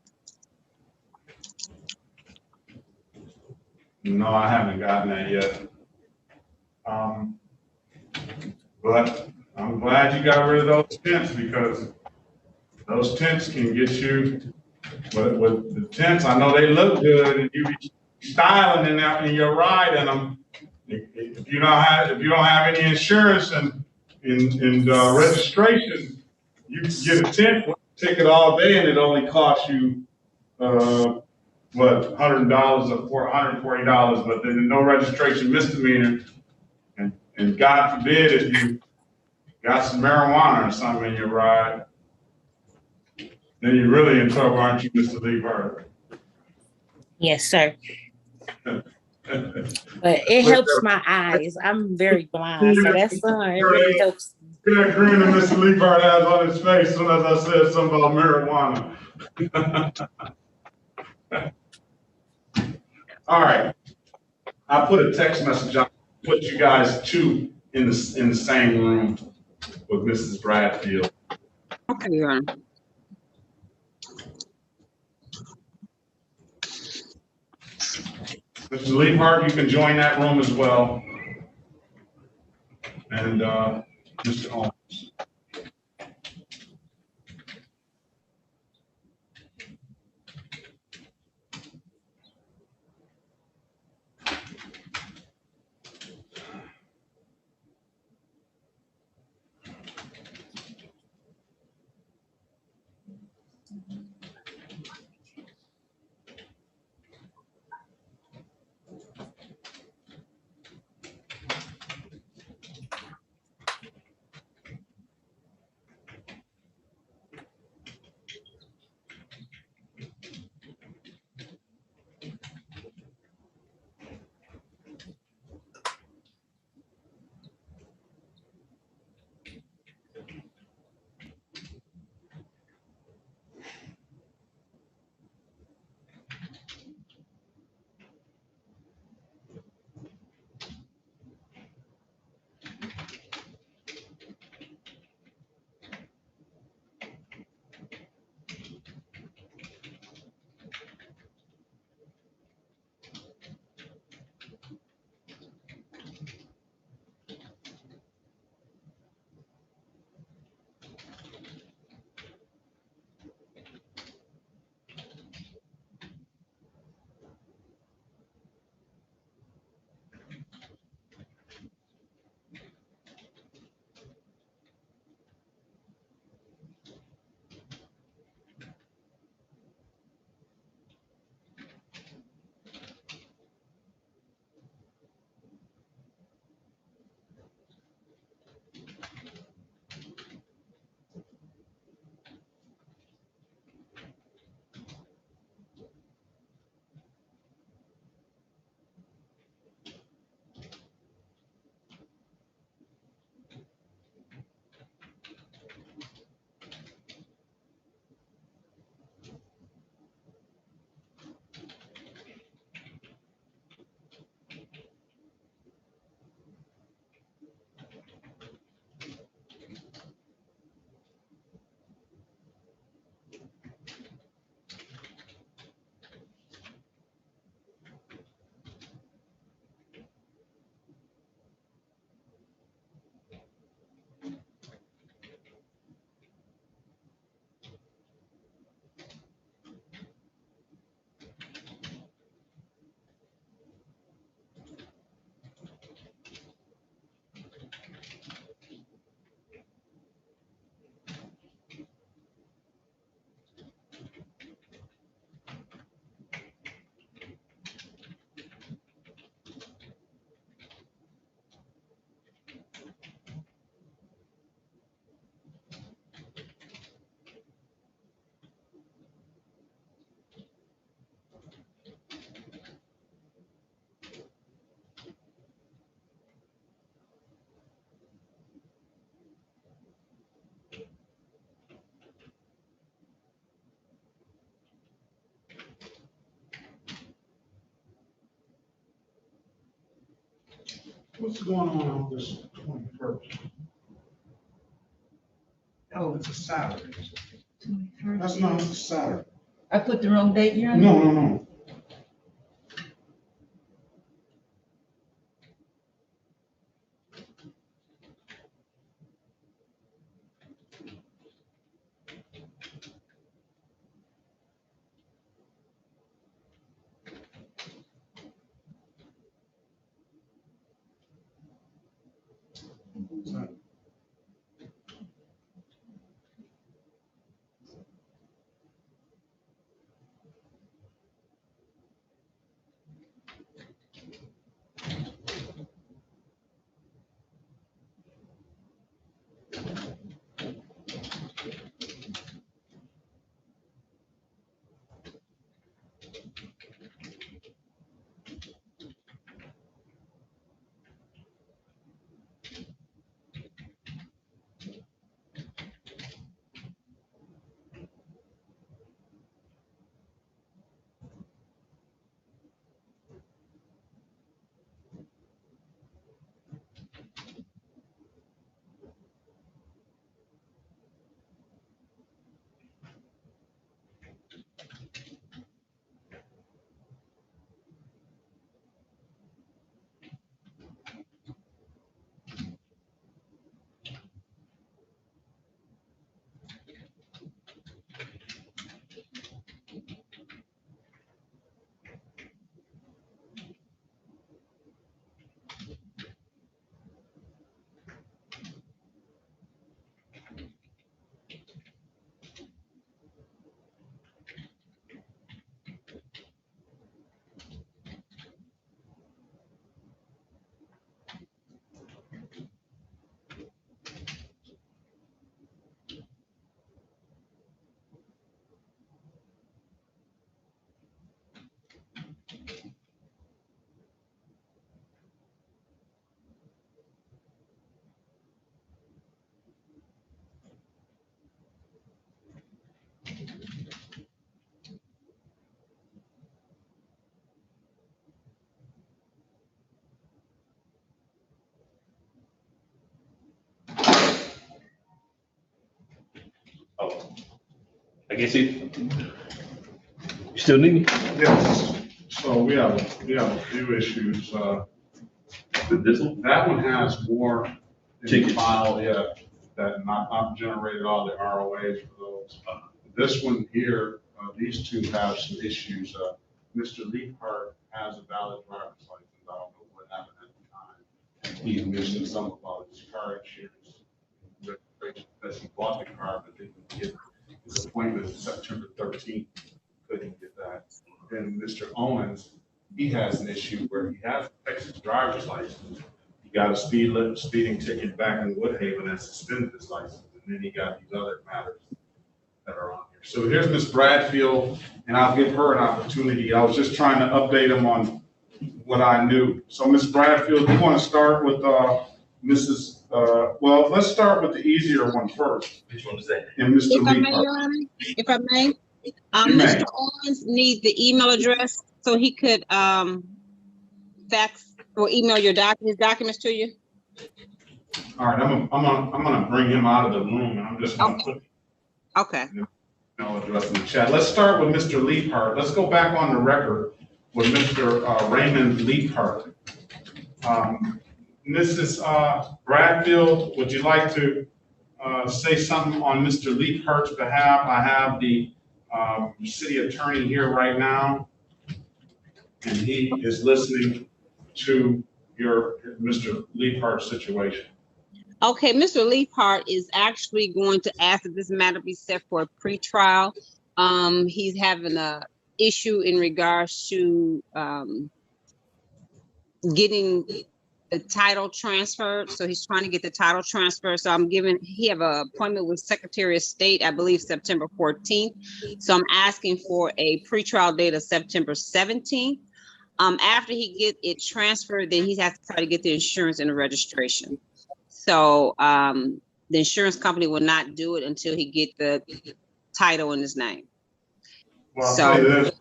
No, I haven't gotten that yet. But I'm glad you got rid of those tents because those tents can get you, with the tents, I know they look good and you be styling in your ride in them. If you don't have any insurance and registration, you can get a tent ticket all day and it only costs you, $100 or $140, but then no registration misdemeanor. And God forbid if you got some marijuana or something in your ride, then you're really in trouble, aren't you, Mr. Leaphart? Yes, sir. But it helps my eyes. I'm very blind, so that's it really helps. That grin that Mr. Leaphart has on his face as soon as I said something about marijuana. All right. I put a text message on, put you guys two in the same room with Mrs. Bradfield. Okay, Your Honor. Mr. Leaphart, you can join that room as well. And Mr. Holmes. What's going on this 21st? Oh, it's a Saturday. 21st. That's not, it's a Saturday. I put the wrong date, Your Honor? No, no, no. Oh, I guess you still need me? Yes. So we have a few issues. With this one? That one has more in the Tickets. file, yeah, that not generated all the ROAs for those. This one here, these two have some issues. Mr. Leaphart has a valid driver's license. I don't know what happened at the time. He's missing some of his car insurance. Registration that he bought the car, but didn't get his appointment September 13th. Couldn't get that. Then Mr. Owens, he has an issue where he has a Texas driver's license. He got a speeding ticket back in Woodhaven and suspended his license. And then he got these other matters that are on here. So here's Ms. Bradfield, and I'll give her an opportunity. I was just trying to update him on what I knew. So Ms. Bradfield, you want to start with Mrs. Well, let's start with the easier one first. Which one is that? And Mr. If I Lee. may, Your Honor, if I may, You may. Mr. Owens needs the email address so he could fax or email his documents to you. All right, I'm gonna bring him out of the room, and I'm just gonna put Okay. the email address in the chat. Let's start with Mr. Leaphart. Let's go back on the record with Mr. Raymond Leaphart. Mrs. Bradfield, would you like to say something on Mr. Leaphart's behalf? I have the city attorney here right now, and he is listening to your Mr. Leaphart's situation. Okay, Mr. Leaphart is actually going to ask that this matter be set for a pretrial. He's having a issue in regards to getting the title transferred. So he's trying to get the title transferred. So he have an appointment with Secretary of State, I believe September 14th. So I'm asking for a pretrial date of September 17th. After he get it transferred, then he has to try to get the insurance and the registration. So the insurance company will not do it until he get the title in his name. Well, I'll So- say this,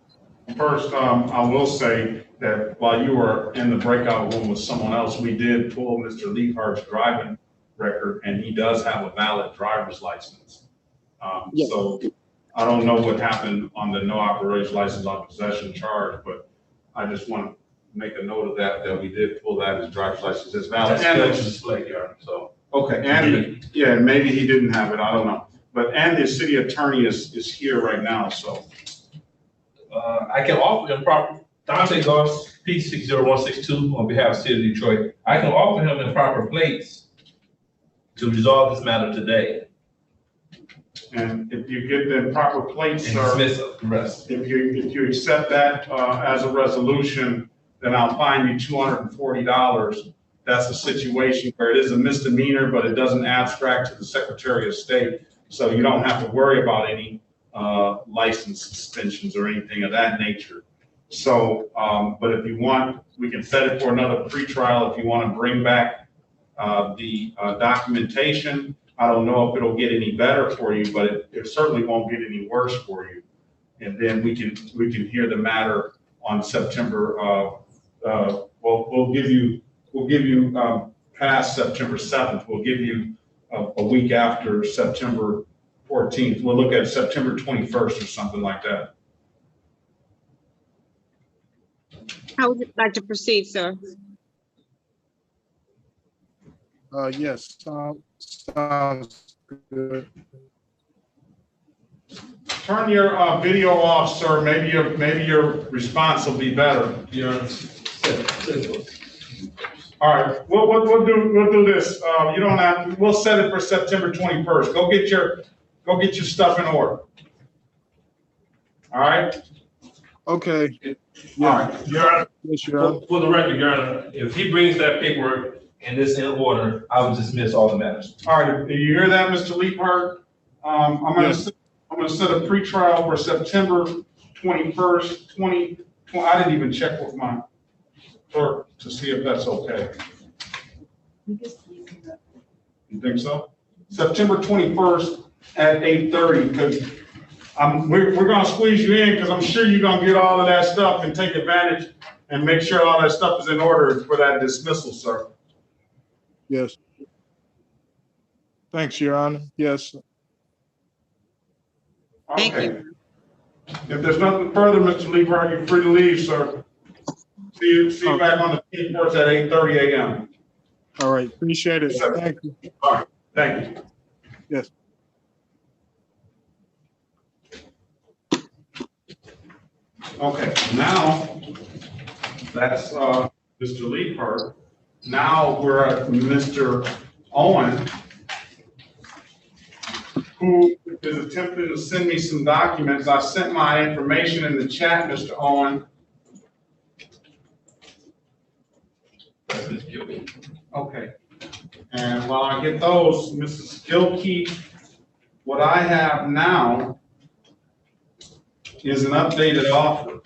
First, I will say that while you were in the breakout room with someone else, we did pull Mr. Leahart's driving record, and he does have a valid driver's license. Yes. So I don't know what happened on the no operation license on possession charge, but I just want to make a note of that we did pull that as driver's license is valid. That's still display, Your Honor, so. Okay, and yeah, maybe he didn't have it, I don't know. But, and the city attorney is here right now, so. I can offer him proper, Dante Goss, P60162 on behalf of the city of Detroit. I can offer him improper plates to resolve this matter today. And if you get the proper plates, And sir, dismiss the rest. if you accept that as a resolution, then I'll fine you $240. That's a situation where it is a misdemeanor, but it doesn't abstract to the Secretary of State. So you don't have to worry about any license suspensions or anything of that nature. So, but if you want, we can set it for another pretrial if you want to bring back the documentation. I don't know if it'll get any better for you, but it certainly won't get any worse for you. And then we can hear the matter on September. We'll give you past September 7th. We'll give you a week after September 14th. We'll look at September 21st or something like that. How would you like to proceed, sir? Yes, sounds good. Turn your video off, sir. Maybe your response will be better. All right, we'll do this. You don't have. We'll set it for September 21st. Go get your stuff in order. All right. Okay. All right, Your Honor, Yes, Your Honor. for the record, Your Honor, if he brings that paperwork and this in order, I will dismiss all the matters. All right. Do you hear that, Mr. Leaphart? I'm gonna set a pretrial for September 21st, 2020. I didn't even check with my clerk to see if that's okay. You think so? September 21st at 8:30, because we're gonna squeeze you in, because I'm sure you're gonna get all of that stuff and take advantage and make sure all that stuff is in order for that dismissal, sir. Yes. Thanks, Your Honor. Yes. Thank Okay. you. If there's nothing further, Mr. Leaphart, you're free to leave, sir. See you back on the 24th at 8:30 a.m. All right. Appreciate it. Yes, sir. Thank you. All right, thank you. Yes. Okay, now, that's Mr. Leaphart. Now we're at Mr. Owen, who is attempting to send me some documents. I sent my information in the chat, Mr. Owen. Okay, and while I get those, Mrs. Gilkey, what I have now is an updated offer.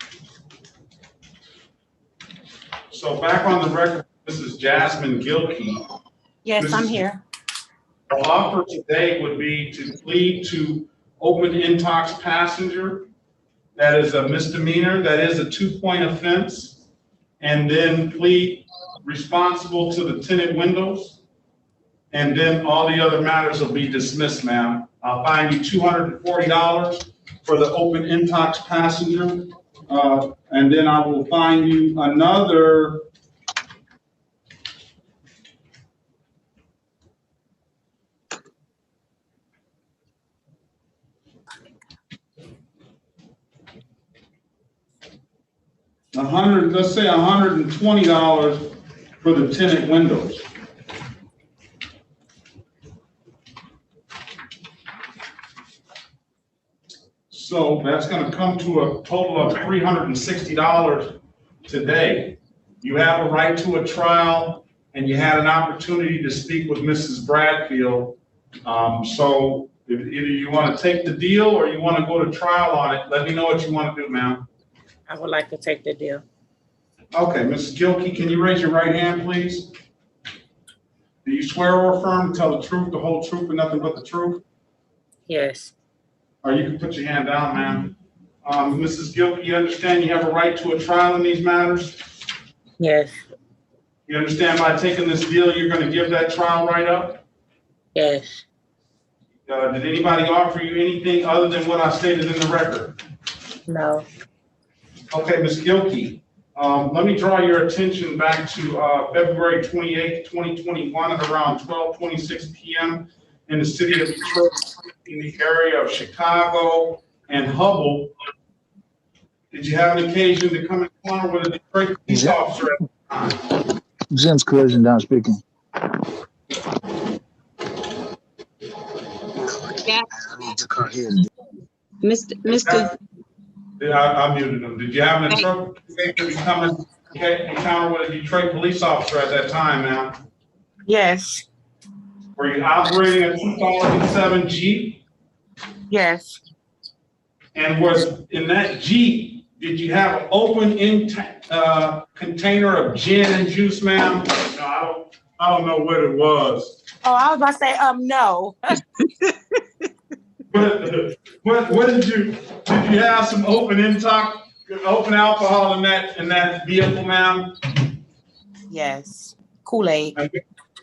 So back on the record, this is Jasmine Gilkey. Yes, I'm here. The offer today would be to plead to open intox passenger. That is a misdemeanor. That is a 2-point offense. And then plead responsible to the tinted windows. And then all the other matters will be dismissed, ma'am. I'll fine you $240 for the open intox passenger. And then I will fine you another let's say $120 for the tinted windows. So that's going to come to a total of $360 today. You have a right to a trial, and you had an opportunity to speak with Mrs. Bradfield. So if either you want to take the deal or you want to go to trial on it, let me know what you want to do, ma'am. I would like to take the deal. Okay, Mrs. Gilkey, can you raise your right hand, please? Do you swear or affirm to tell the truth, the whole truth, and nothing but the truth? Yes. Or you can put your hand down, ma'am. Mrs. Gilkey, you understand you have a right to a trial in these matters? Yes, You understand by taking this deal, you're gonna give that trial right up? yes, Did anybody offer you anything other than what I stated in the record? no, Okay, Ms. Gilkey, let me draw your attention back to February 28th, 2021 at around 12:26 p.m. in the city of Detroit, in the area of Chicago and Hubble. Did you have an occasion to come in encounter with a Detroit police officer at the time? Jim's collision down speaking. Yeah. Mr. I muted him. Did you have an encounter with a Detroit police officer at that time, ma'am? yes, Were you operating a 2007 Jeep? yes, And was in that Jeep, did you have an open container of gin and juice, ma'am? No, I don't know what it was. Oh, I was about to say, no. What did you have some open alcohol in that vehicle, ma'am? Yes, Kool-Aid.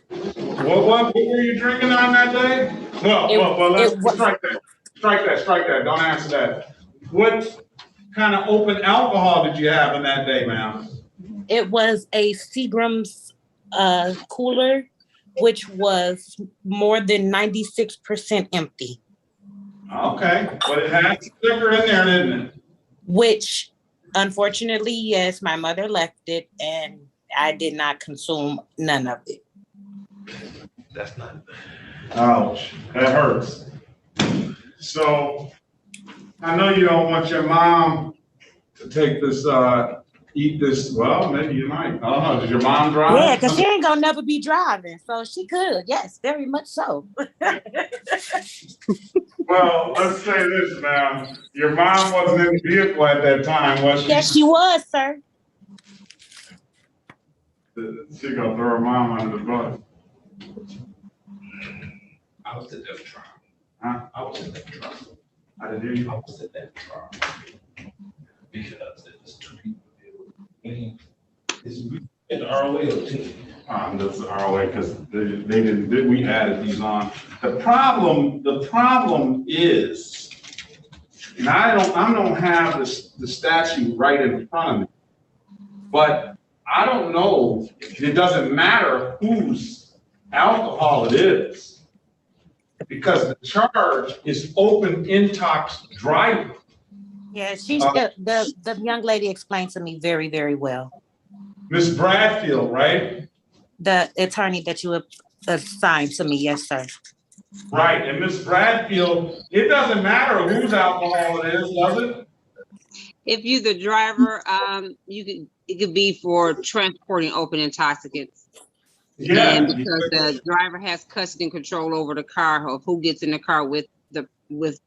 What were you drinking on that day? Well, let's strike that. Don't answer that. What kind of open alcohol did you have in that day, ma'am? It was a Seagram's cooler, which was more than 96% empty. Okay, but it had liquor in there, didn't it? Which, unfortunately, yes, my mother left it, and I did not consume none of it. That's not. Ouch, that hurts. So, I know you don't want your mom to take this, eat this. Well, maybe you might. I don't know. Did your mom drive? Yeah, because she ain't gonna never be driving, so she could. Yes, very much so. Well, let's say this, ma'am. Your mom wasn't in the vehicle at that time, was she? Yes, she was, sir. She gonna throw her mom under the bus. I was at that trial. Huh? I was at that trial. I didn't hear you. I was at that trial. Because there's two people there. And it's in the ROA or team. That's the ROA because they didn't. We added these on. The problem is, and I don't have the statute right in front of me, but I don't know. It doesn't matter whose alcohol it is because the charge is open intox driving. Yeah, the young lady explained to me very, very well. Miss Bradfield, right? The attorney that you assigned to me, yes, sir. Right, and Miss Bradfield, it doesn't matter whose alcohol it is, does it? If you the driver, it could be for transporting open intoxicants. Yeah. And because the driver has custody and control over the car of who gets in the car with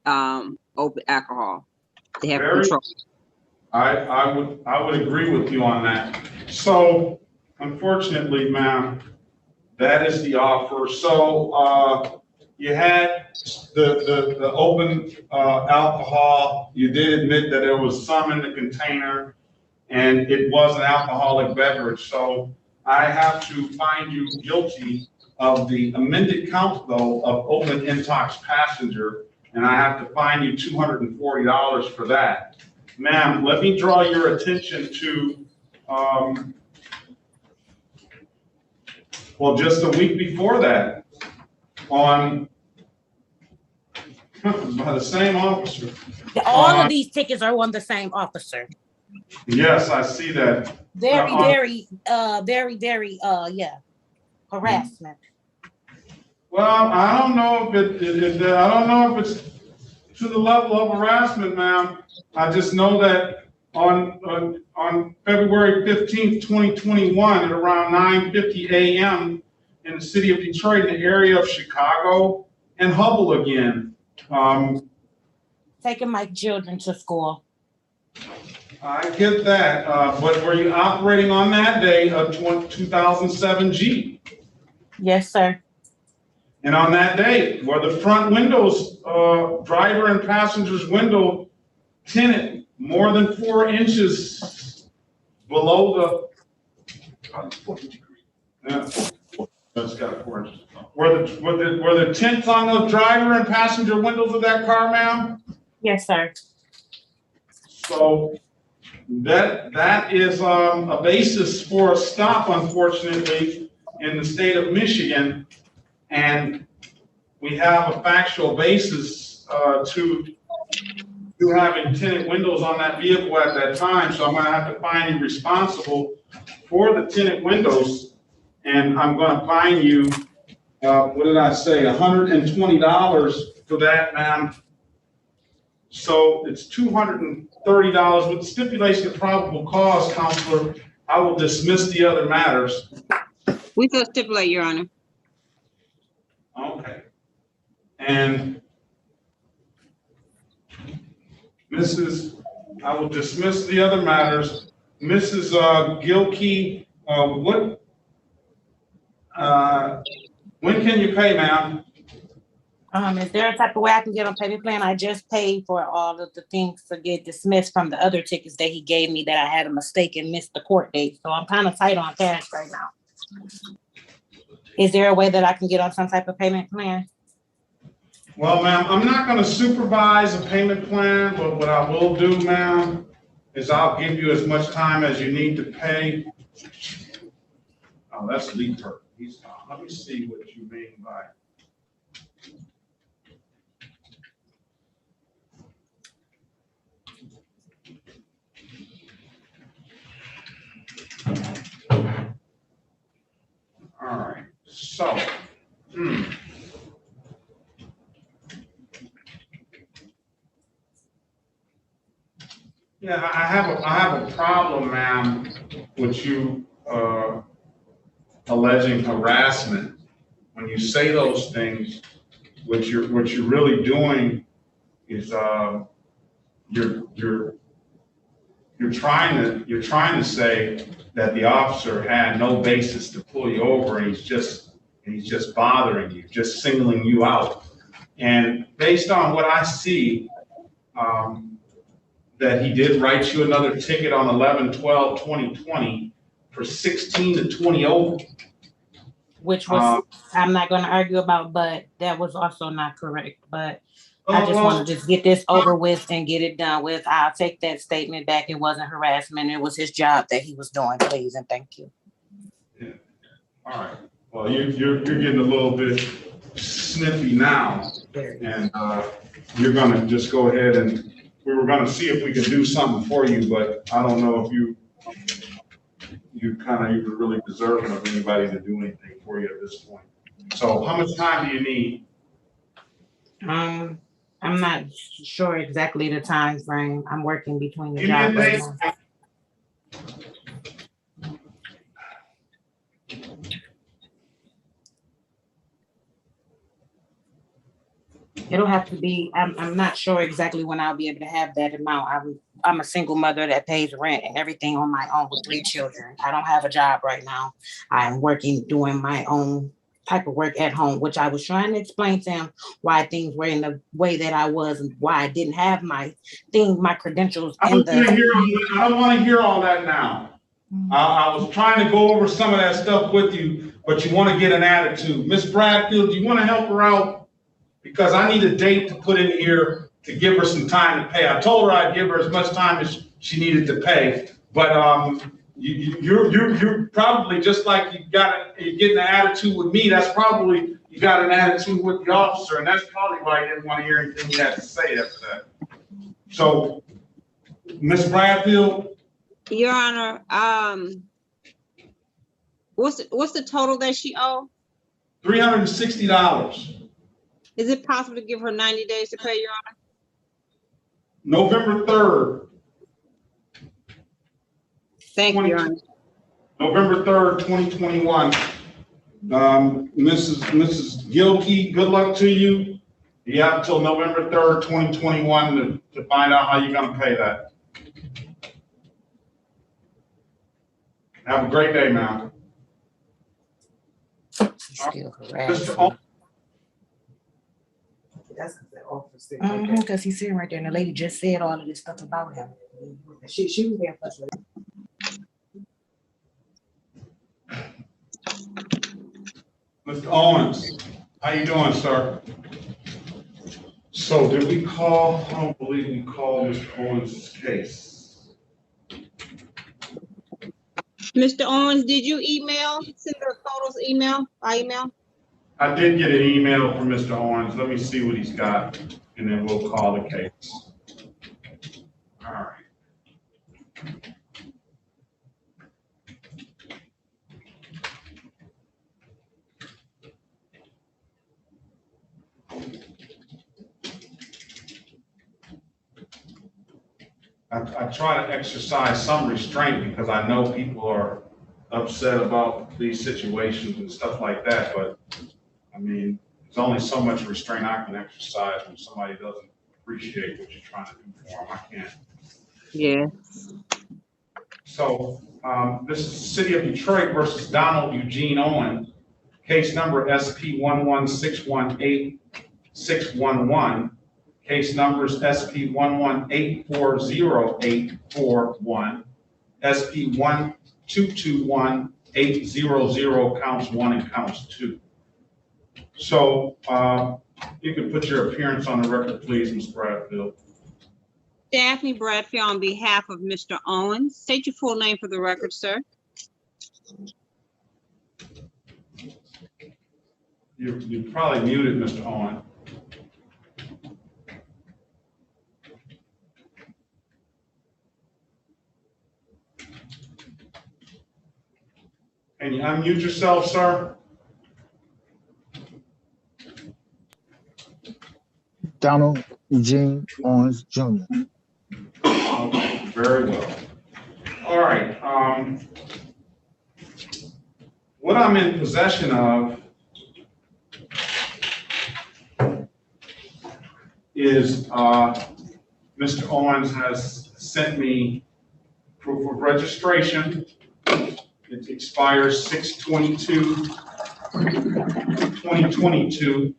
open alcohol. They have control. I would agree with you on that. So unfortunately, ma'am, that is the offer. So you had the open alcohol. You did admit that there was some in the container and it was an alcoholic beverage. So I have to find you guilty of the amended count though of open intox passenger. And I have to fine you $240 for that. Ma'am, let me draw your attention to, well, just a week before that, by the same officer. All of these tickets are on the same officer. Yes, I see that. Very, yeah, harassment. Well, I don't know if it's to the level of harassment, ma'am. I just know that on February 15th, 2021 at around 9:50 a.m. in the city of Detroit, in the area of Chicago and Hubble again. Taking my children to school. I get that, but were you operating on that day a 2007 Jeep? Yes, sir. And on that day, were the front windows, driver and passenger's window tinted more than 4 inches below the, yeah, that's got 4 inches. Were the tints on the driver and passenger windows of that car, ma'am? Yes, sir. So that is a basis for a stop, unfortunately, in the state of Michigan. And we have a factual basis to having tinted windows on that vehicle at that time. So I'm gonna have to find you responsible for the tinted windows. And I'm gonna fine you, what did I say, $120 for that, ma'am. So it's $230 with stipulation of probable cause, counselor. I will dismiss the other matters. We will stipulate, Your Honor. Okay. And Mrs., I will dismiss the other matters. Mrs. Gilkey, when can you pay, ma'am? Is there a type of way I can get on payment plan? I just paid for all of the things to get dismissed from the other tickets that he gave me that I had a mistake and missed the court date. So I'm kind of tight on cash right now. Is there a way that I can get on some type of payment plan? Well, ma'am, I'm not going to supervise a payment plan, but what I will do, ma'am, is I'll give you as much time as you need to pay. Oh, that's Lee Perk. He's gone. Let me see what you mean by. All right, so, yeah, I have a problem, ma'am, with you alleging harassment. When you say those things, what you're really doing is you're trying to say that the officer had no basis to pull you over, and he's just bothering you, just singling you out. And based on what I see, that he did write you another ticket on 11/12/2020 for 16 to 20 over. Which was, I'm not going to argue about, but that was also not correct. But I just want to just get this over with and get it done with. I'll take that statement back. It wasn't harassment. It was his job that he was doing, please, and thank you. Yeah. All right. Well, you're getting a little bit snippy now, and you're going to just go ahead and we were going to see if we could do something for you, but I don't know if you kind of even really deserving of anybody to do anything for you at this point. So how much time do you need? I'm not sure exactly the time frame. I'm working between the jobs right now. It'll have to be, I'm not sure exactly when I'll be able to have that amount. I'm a single mother that pays rent and everything on my own with 3 children. I don't have a job right now. I'm working, doing my own type of work at home, which I was trying to explain to him why things were in the way that I was and why I didn't have my credentials. I don't want to hear all that now. I was trying to go over some of that stuff with you, but you want to get an attitude. Miss Bradfield, do you want to help her out? Because I need a date to put in here to give her some time to pay. I told her I'd give her as much time as she needed to pay, but you're probably just like you're getting an attitude with me. That's probably you got an attitude with the officer, and that's probably why you didn't want to hear anything you had to say after that. So, Miss Bradfield, Your Honor, what's the total that she owed? $360. Is it possible to give her 90 days to pay, Your Honor? November 3rd. Thank you, Your Honor. November 3rd, 2021. Mrs. Gilkey, good luck to you. You have until November 3rd, 2021 to find out how you're going to pay that. Have a great day, ma'am. Still harassing. That's the office. Because he's sitting right there, and the lady just said all of this stuff about him. She was there first. Mr. Owens, how you doing, sir? So did we call? I don't believe we called Mr. Owens' case. Mr. Owens, did you send the photos by email? I did get an email from Mr. Owens. Let me see what he's got, and then we'll call the case. All right. I try to exercise some restraint because I know people are upset about these situations and stuff like that, but I mean, there's only so much restraint I can exercise when somebody doesn't appreciate what you're trying to do for them. I can't. Yeah. So this is City of Detroit versus Donald Eugene Owen, case number SP 11618-611. Case numbers SP 1184081, SP 1221800, counts 1 and counts 2. So you can put your appearance on the record, please, Ms. Bradfield. Daphne Bradfield on behalf of Mr. Owens. State your full name for the record, sir. You probably muted, Mr. Owen. Can you unmute yourself, sir? Donald Eugene Owens Jr. Okay, very well. All right. What I'm in possession of is Mr. Owens has sent me proof of registration. It expires 6/22/2022.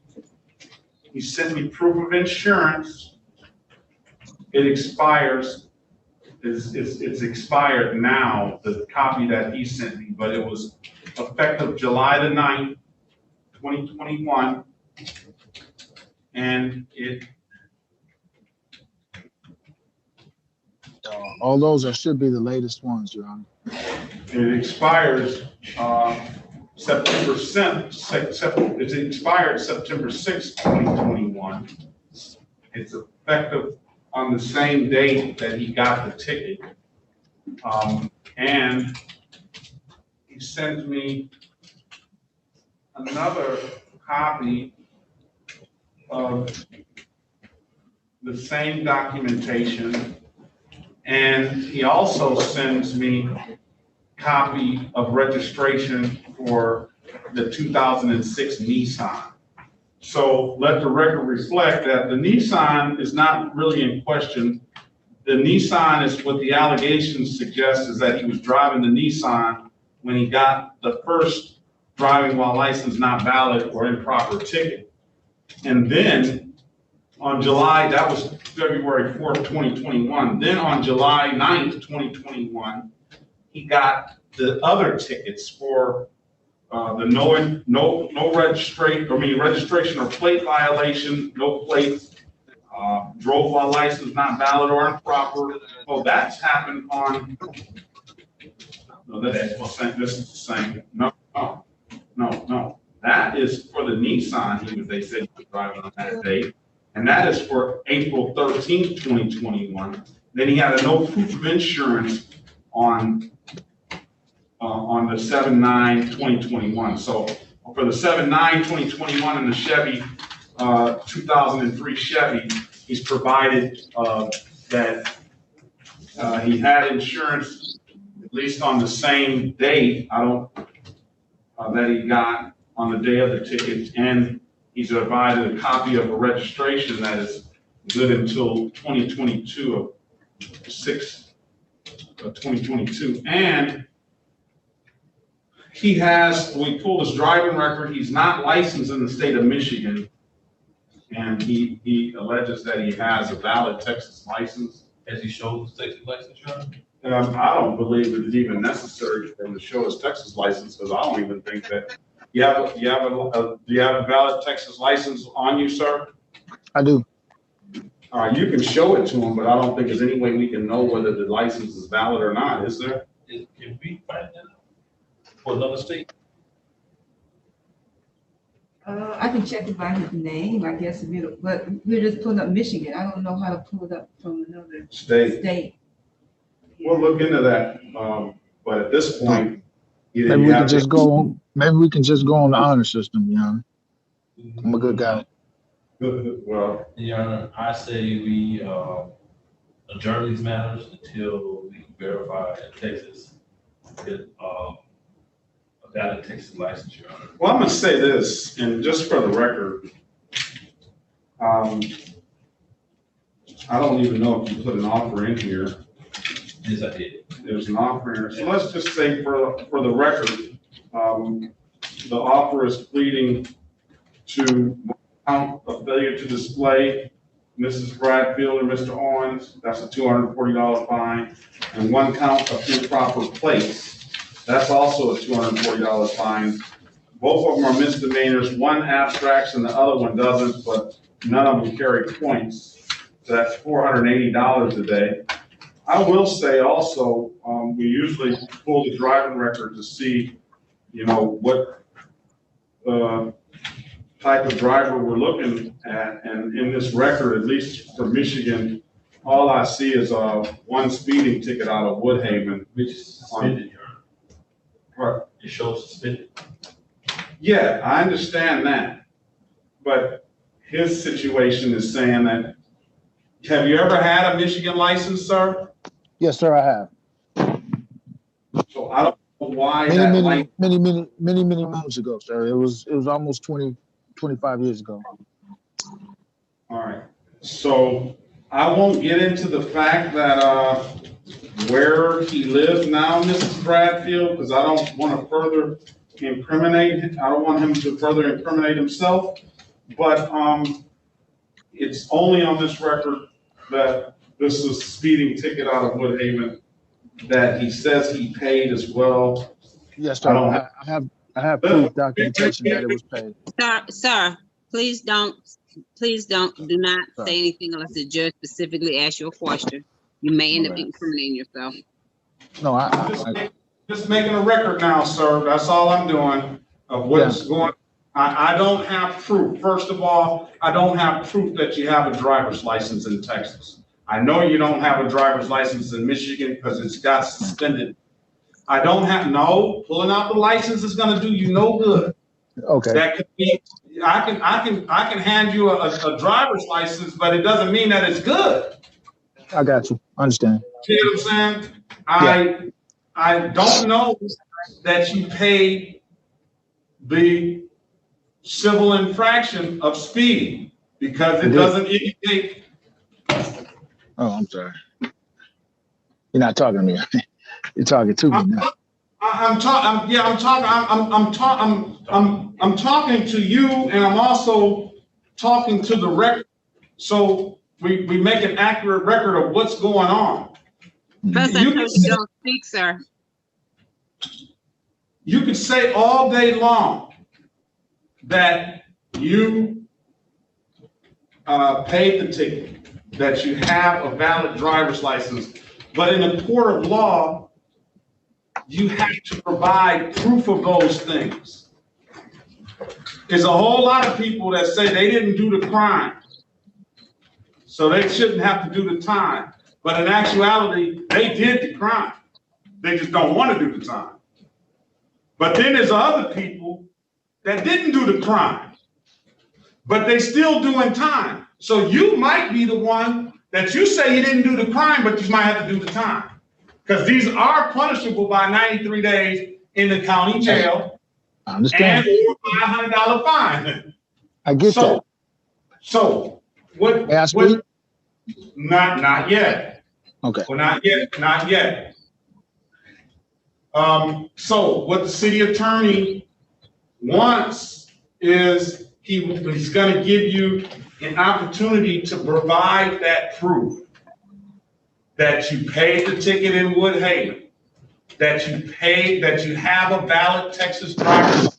He sent me proof of insurance. It expires, it's expired now, the copy that he sent me, but it was effective July the 9th, 2021. And all those should be the latest ones, Your Honor. It expires September 6th, it expired September 6th, 2021. It's effective on the same date that he got the ticket. And he sent me another copy of the same documentation. And he also sends me copy of registration for the 2006 Nissan. So let the record reflect that the Nissan is not really in question. The Nissan is what the allegations suggest, is that he was driving the Nissan when he got the first driving while license not valid or improper ticket. And then on July, that was February 4th, 2021. Then on July 9th, 2021, he got the other tickets for the registration or plate violation, no plates, drove while license not valid or improper. Oh, that's happened on. No, this is the same. No. That is for the Nissan they said he was driving on that date. And that is for April 13th, 2021. Then he had a no proof of insurance on the 7/9/2021. So for the 7/9/2021 in the Chevy, 2003 Chevy, he's provided that he had insurance at least on the same date. That he got on the day of the ticket, and he's provided a copy of a registration that is good until 2022 of 6/2022. And he has, we pulled his driving record. He's not licensed in the state of Michigan. And he alleges that he has a valid Texas license. Has he showed his Texas license, Your Honor? I don't believe it is even necessary for him to show his Texas license, because I don't even think that, do you have a valid Texas license on you, sir? I do. All right, you can show it to him, but I don't think there's any way we can know whether the license is valid or not, is there? Can we find that out for another state? I can check it by his name, I guess, but we're just pulling up Michigan. I don't know how to pull it up from another state. We'll look into that, but at this point, either Maybe you we have can to- just go on. Maybe we can just go on the honor system. You know, I'm a good guy. Well, Your Honor, I say we adjourn these matters until we can verify in Texas that a valid Texas license, Your Honor. well, I'm gonna say this, and just for the record, I don't even know if you put an offer in here. Yes, I did. There's an offer here, so let's just say for the record, the offer is pleading to count of failure to display Mrs. Bradfield and Mr. Owens, that's a $240 fine, and one count of improper place, that's also a $240 fine. Both of them are misdemeanors, one abstracts and the other one doesn't, but none of them carry points, so that's $480 a day. I will say also, we usually pull the driving record to see, what type of driver we're looking at. And in this record, at least for Michigan, all I see is one speeding ticket out of Woodhaven. Which is suspended, Your Honor. Right. It shows suspended. Yeah, I understand that. But his situation is saying that, have you ever had a Michigan license, sir? Yes, sir. I have. So I don't know why Many months ago, sir. It was almost 25 years ago. All right, so I won't get into the fact that where he lives now, Mrs. Bradfield, because I don't want to further incriminate. I don't want him to further incriminate himself. But it's only on this record that this is a speeding ticket out of Woodhaven that he says he paid as well. Yes, sir. I have proof documentation that it was paid. Sir, please do not say anything unless the judge specifically asks you a question. You may end up incriminating yourself. No, Just making a record now, sir. That's all I'm doing of what's going. I don't have proof. First of all, I don't have proof that you have a driver's license in Texas. I know you don't have a driver's license in Michigan because it's got suspended. I don't have, pulling out the license is gonna do you no good. Okay. That could be, I can hand you a driver's license, but it doesn't mean that it's good. I got you. I understand. See what I'm saying? I don't know that you paid the civil infraction of speeding because it doesn't indicate. Oh, I'm sorry. You're not talking to me. You're talking to me now. I'm talking to you, and I'm also talking to the record. So we make an accurate record of what's going on. You don't speak, sir. You could say all day long that you paid the ticket, that you have a valid driver's license, but in a court of law, you have to provide proof of those things. There's a whole lot of people that say they didn't do the crime, so they shouldn't have to do the time. But in actuality, they did the crime. They just don't want to do the time. But then there's other people that didn't do the crime, but they still doing time. So you might be the one that you say you didn't do the crime, but you might have to do the time. Because these are punishable by 93 days in the county jail. I understand. And a $500 fine. I get that. So what? May I speak? Not yet. Okay. Well, not yet. So what the city attorney wants is he's going to give you an opportunity to provide that proof. that you paid the ticket in Woodhaven, that you have a valid Texas driver's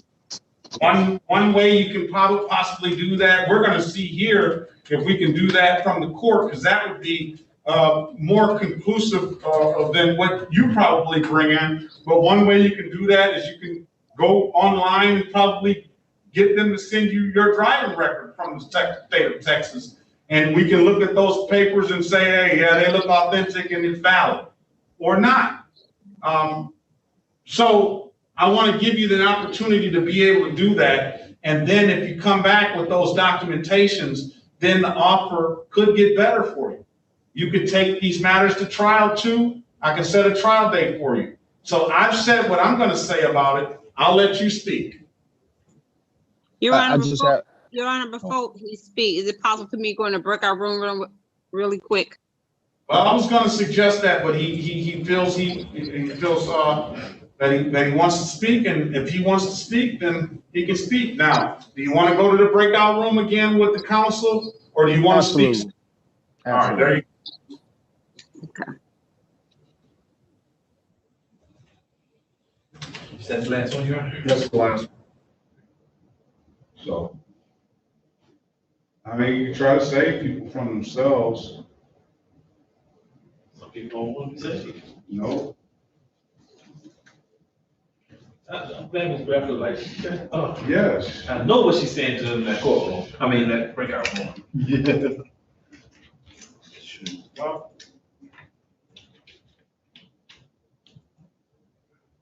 license. One way you can probably possibly do that, we're gonna see here if we can do that from the court, because that would be more conclusive than what you probably bring in. But one way you can do that is you can go online and probably get them to send you your driving record from the state of Texas. And we can look at those papers and say, hey, yeah, they look authentic and it's valid, or not. So I want to give you the opportunity to be able to do that. And then if you come back with those documentations, then the offer could get better for you. You could take these matters to trial too. I can set a trial date for you. So I've said what I'm going to say about it. I'll let you speak. Your Honor, before he speaks, is it possible for me going to breakout room really quick? Well, I was going to suggest that, but he feels that he wants to speak, and if he wants to speak, then he can speak. Now, do you want to go to the breakout room again with the council, or do you want to speak? All right, there you go. Okay. Is that the last one, Your Honor? That's the last one. So, I mean, you try to save people from themselves. Some people don't want to say. No. I'm glad Ms. Bradford like, oh, Yes. I know what she's saying to them in that courtroom. I mean, that breakout room. Yeah. Well,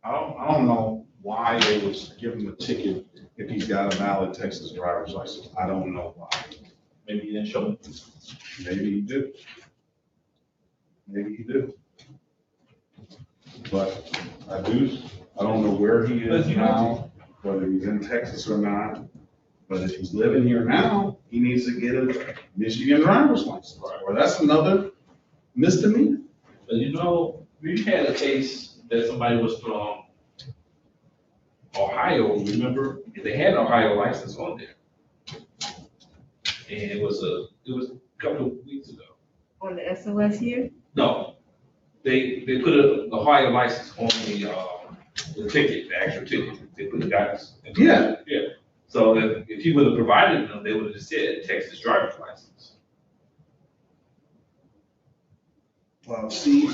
I don't know why they was give him a ticket if he's got a valid Texas driver's license. I don't know why. Maybe he didn't show me. Maybe he did. Maybe he did. But I don't know where he is now, whether he's in Texas or not. But if he's living here now, he needs to get a Michigan driver's license. Or that's another misdemeanor. But you know, we had a case that somebody was from Ohio, remember? They had an Ohio license on there. And it was a couple of weeks ago. On the SOS here? No, they put an Ohio license on the ticket, the actual ticket. They put the guys. Yeah. Yeah. So if he would have provided them, they would have just said Texas driver's license. Well, see,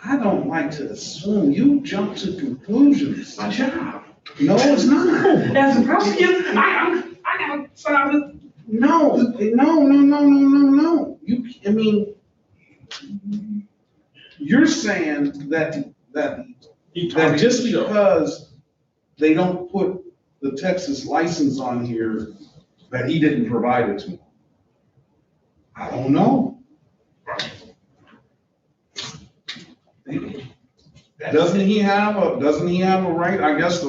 I don't like to assume. You jump to conclusions. My job. No, it's not. As a prosecutor, I gotta solve it. No. I mean, you're saying that just because they don't put the Texas license on here, that he didn't provide it to him. I don't know. Doesn't he have a right? I guess,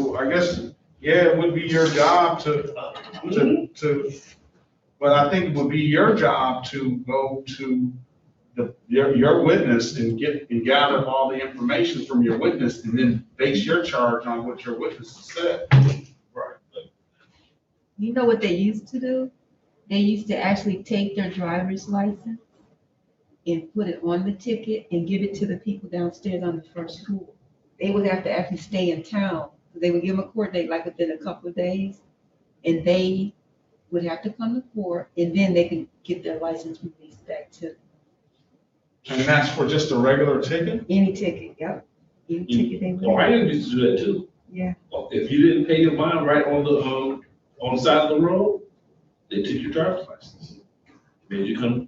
yeah, it would be your job to, but I think it would be your job to go to your witness and gather all the information from your witness and then base your charge on what your witness has said. Right. You know what they used to do? They used to actually take their driver's license and put it on the ticket and give it to the people downstairs on the first floor. They would have to actually stay in town. They would give them a court date like within a couple of days, and they would have to come to court, and then they could get their license released back to them. And that's for just a regular ticket? Any ticket, yep. Any ticket they would. Ohio used to do that too. Yeah. If you didn't pay your bond right on the side of the road, they took your driver's license. Made you come,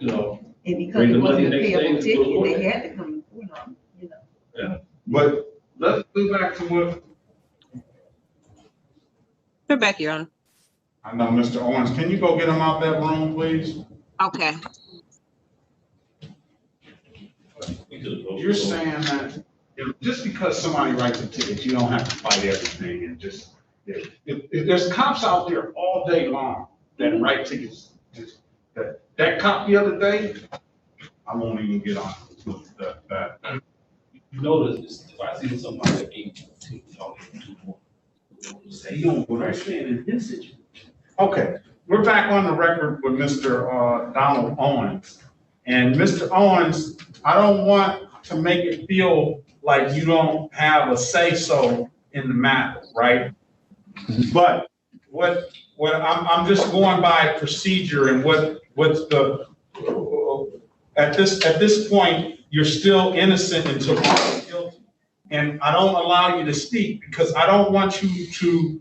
you know. And because bring it the money wasn't a next day payable and ticket, go to they court. had to come to court on, you know. Yeah. But let's go back to what. Go back, Your Honor. I know, Mr. Owens, can you go get him out that room, please? Okay. You're saying that just because somebody writes a ticket, you don't have to fight everything and just, if there's cops out there all day long that write tickets. That cop the other day, I won't even get on that. You notice if I see somebody at 18, talking to more, say, you know what I'm saying in this situation. Okay, we're back on the record with Mr. Donald Owens. And Mr. Owens, I don't want to make it feel like you don't have a say-so in the matter, right? But what I'm just going by procedure and what's the, at this point, you're still innocent until proven guilty. And I don't allow you to speak because I don't want you to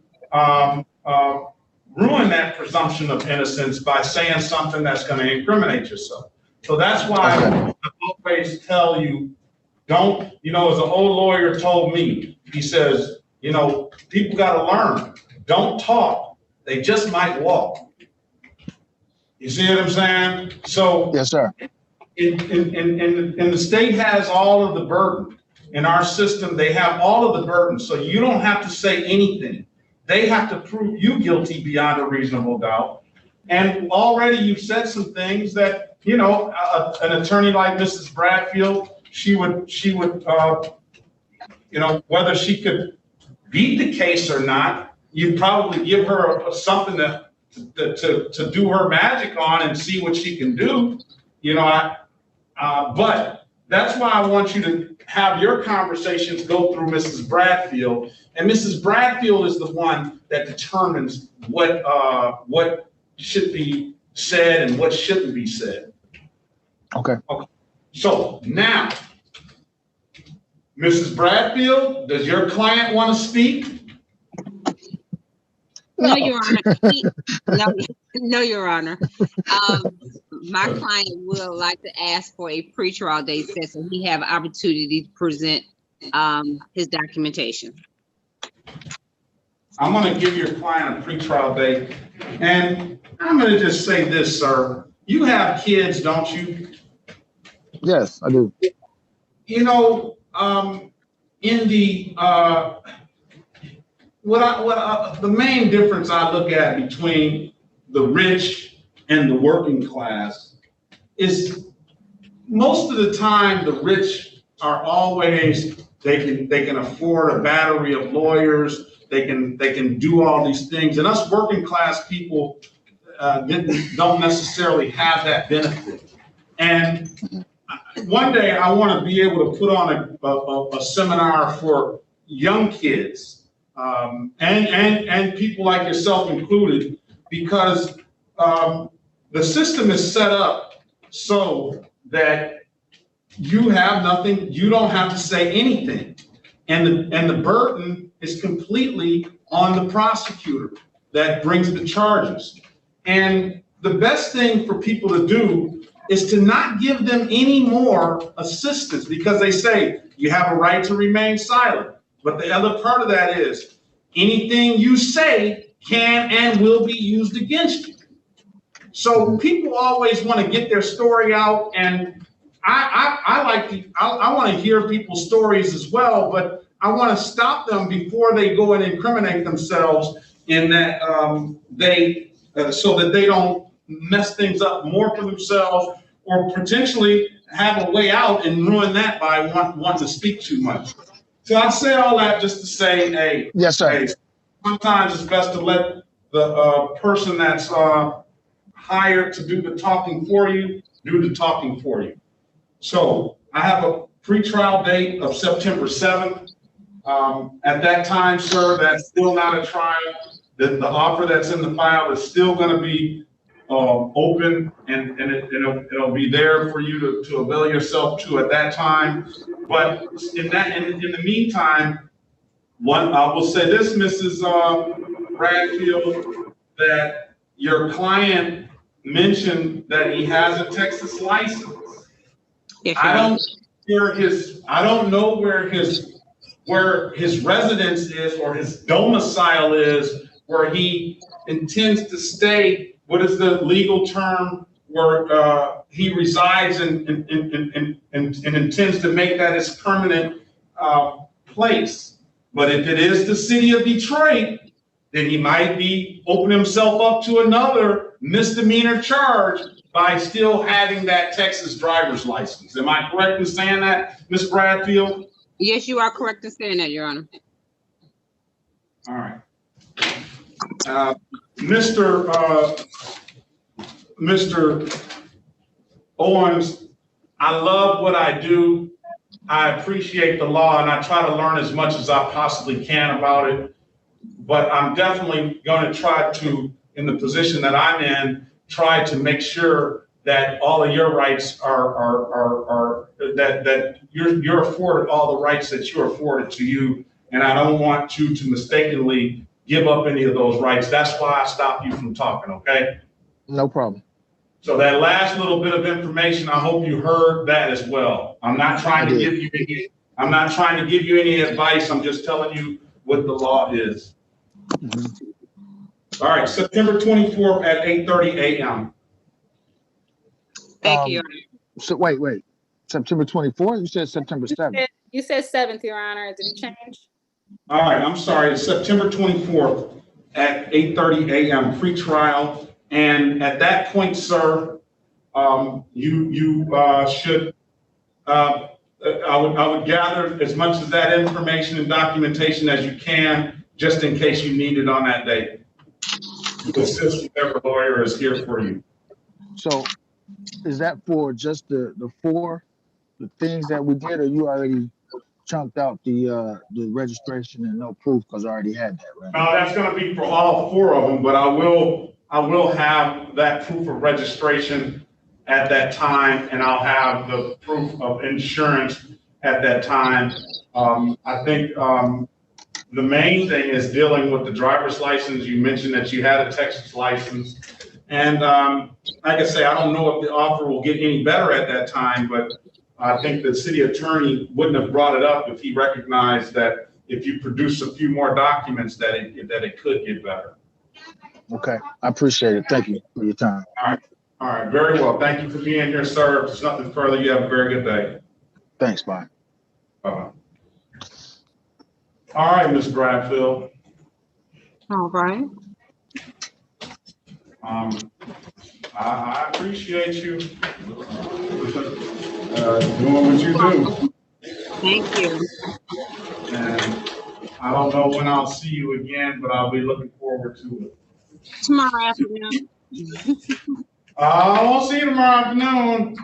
ruin that presumption of innocence by saying something that's going to incriminate yourself. So that's why I always tell you, don't, as an old lawyer told me, he says, people got to learn. Don't talk. They just might walk. You see what I'm saying? So yes, sir. And the state has all of the burden. In our system, they have all of the burden. So you don't have to say anything. They have to prove you guilty beyond a reasonable doubt. And already you've said some things that, an attorney like Mrs. Bradfield, she would, whether she could beat the case or not, you'd probably give her something to do her magic on and see what she can do. But that's why I want you to have your conversations go through Mrs. Bradfield, and Mrs. Bradfield is the one that determines what should be said and what shouldn't be said. Okay. So now, Mrs. Bradfield, does your client want to speak? No, Your Honor. No, Your Honor. My client would like to ask for a pretrial date set so he have an opportunity to present his documentation. I'm going to give your client a pretrial date, and I'm going to just say this, sir. You have kids, don't you? Yes, I do. In the the main difference I look at between the rich and the working class is most of the time the rich are always they can afford a battery of lawyers, they can do all these things, and us working class people don't necessarily have that benefit. And one day I want to be able to put on a seminar for young kids. And people like yourself included, because the system is set up so that you have nothing, you don't have to say anything. And the burden is completely on the prosecutor that brings the charges. And the best thing for people to do is to not give them any more assistance, because they say you have a right to remain silent. But the other part of that is anything you say can and will be used against you. So people always want to get their story out, and I want to hear people's stories as well, but I want to stop them before they go and incriminate themselves in that so that they don't mess things up more for themselves, or potentially have a way out and ruin that by wanting to speak too much. So I say all that just to say, hey, yes, sir. Hey, sometimes it's best to let the person that's hired to do the talking for you do the talking for you. So I have a pretrial date of September 7th. At that time, sir, that's still not a trial. The offer that's in the file is still going to be open, and it'll be there for you to avail yourself to at that time. But in the meantime, I will say this, Mrs. Bradfield, that your client mentioned that he has a Texas license. Yes, I don't know where his residence is or his domicile is, where he intends to stay. What is the legal term where he resides and intends to make that his permanent place? But if it is the city of Detroit, then he might be opening himself up to another misdemeanor charge by still having that Texas driver's license. Am I correct in saying that, Ms. Bradfield? Yes, you are correct in saying that, Your Honor. All right. Mr. Owens, I love what I do. I appreciate the law and I try to learn as much as I possibly can about it. But I'm definitely going to try to, in the position that I'm in, try to make sure that all of your rights are that you're afforded all the rights that you're afforded to you. And I don't want you to mistakenly give up any of those rights. That's why I stopped you from talking, okay? No problem. So that last little bit of information, I hope you heard that as well. I'm not trying to give you any advice. I'm just telling you what the law is. Mhm. All right, September 24th at 8:30 a.m. Thank you. So wait. September 24th? You said September 7th. You said 7th, Your Honor. Did it change? All right, I'm sorry, it's September 24th at 8:30 a.m. Pre-trial. And at that point, sir, you should, I would gather as much of that information and documentation as you can, just in case you need it on that day. To assist whatever lawyer is here for you. So is that for just the things that we did, or you already chunked out the registration and no proof because I already had that, right? No, that's going to be for all 4 of them, but I will have that proof of registration at that time, and I'll have the proof of insurance at that time. I think the main thing is dealing with the driver's license. You mentioned that you had a Texas license, and like I say, I don't know if the offer will get any better at that time, but I think the city attorney wouldn't have brought it up if he recognized that if you produce a few more documents that it could get better. Okay, I appreciate it. Thank you for your time. All right, very well. Thank you for being here, sir. If there's nothing further, you have a very good day. Thanks, bye. Bye-bye. All right, Ms. Bradfield. All right. I appreciate you doing what you do. Thank you. And I don't know when I'll see you again, but I'll be looking forward to it. Tomorrow afternoon. I won't see you tomorrow afternoon.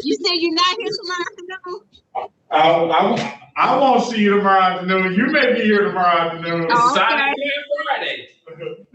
You said you're not here tomorrow afternoon? I won't see you tomorrow afternoon. You may be here tomorrow afternoon. Oh, okay. Saturday and Friday.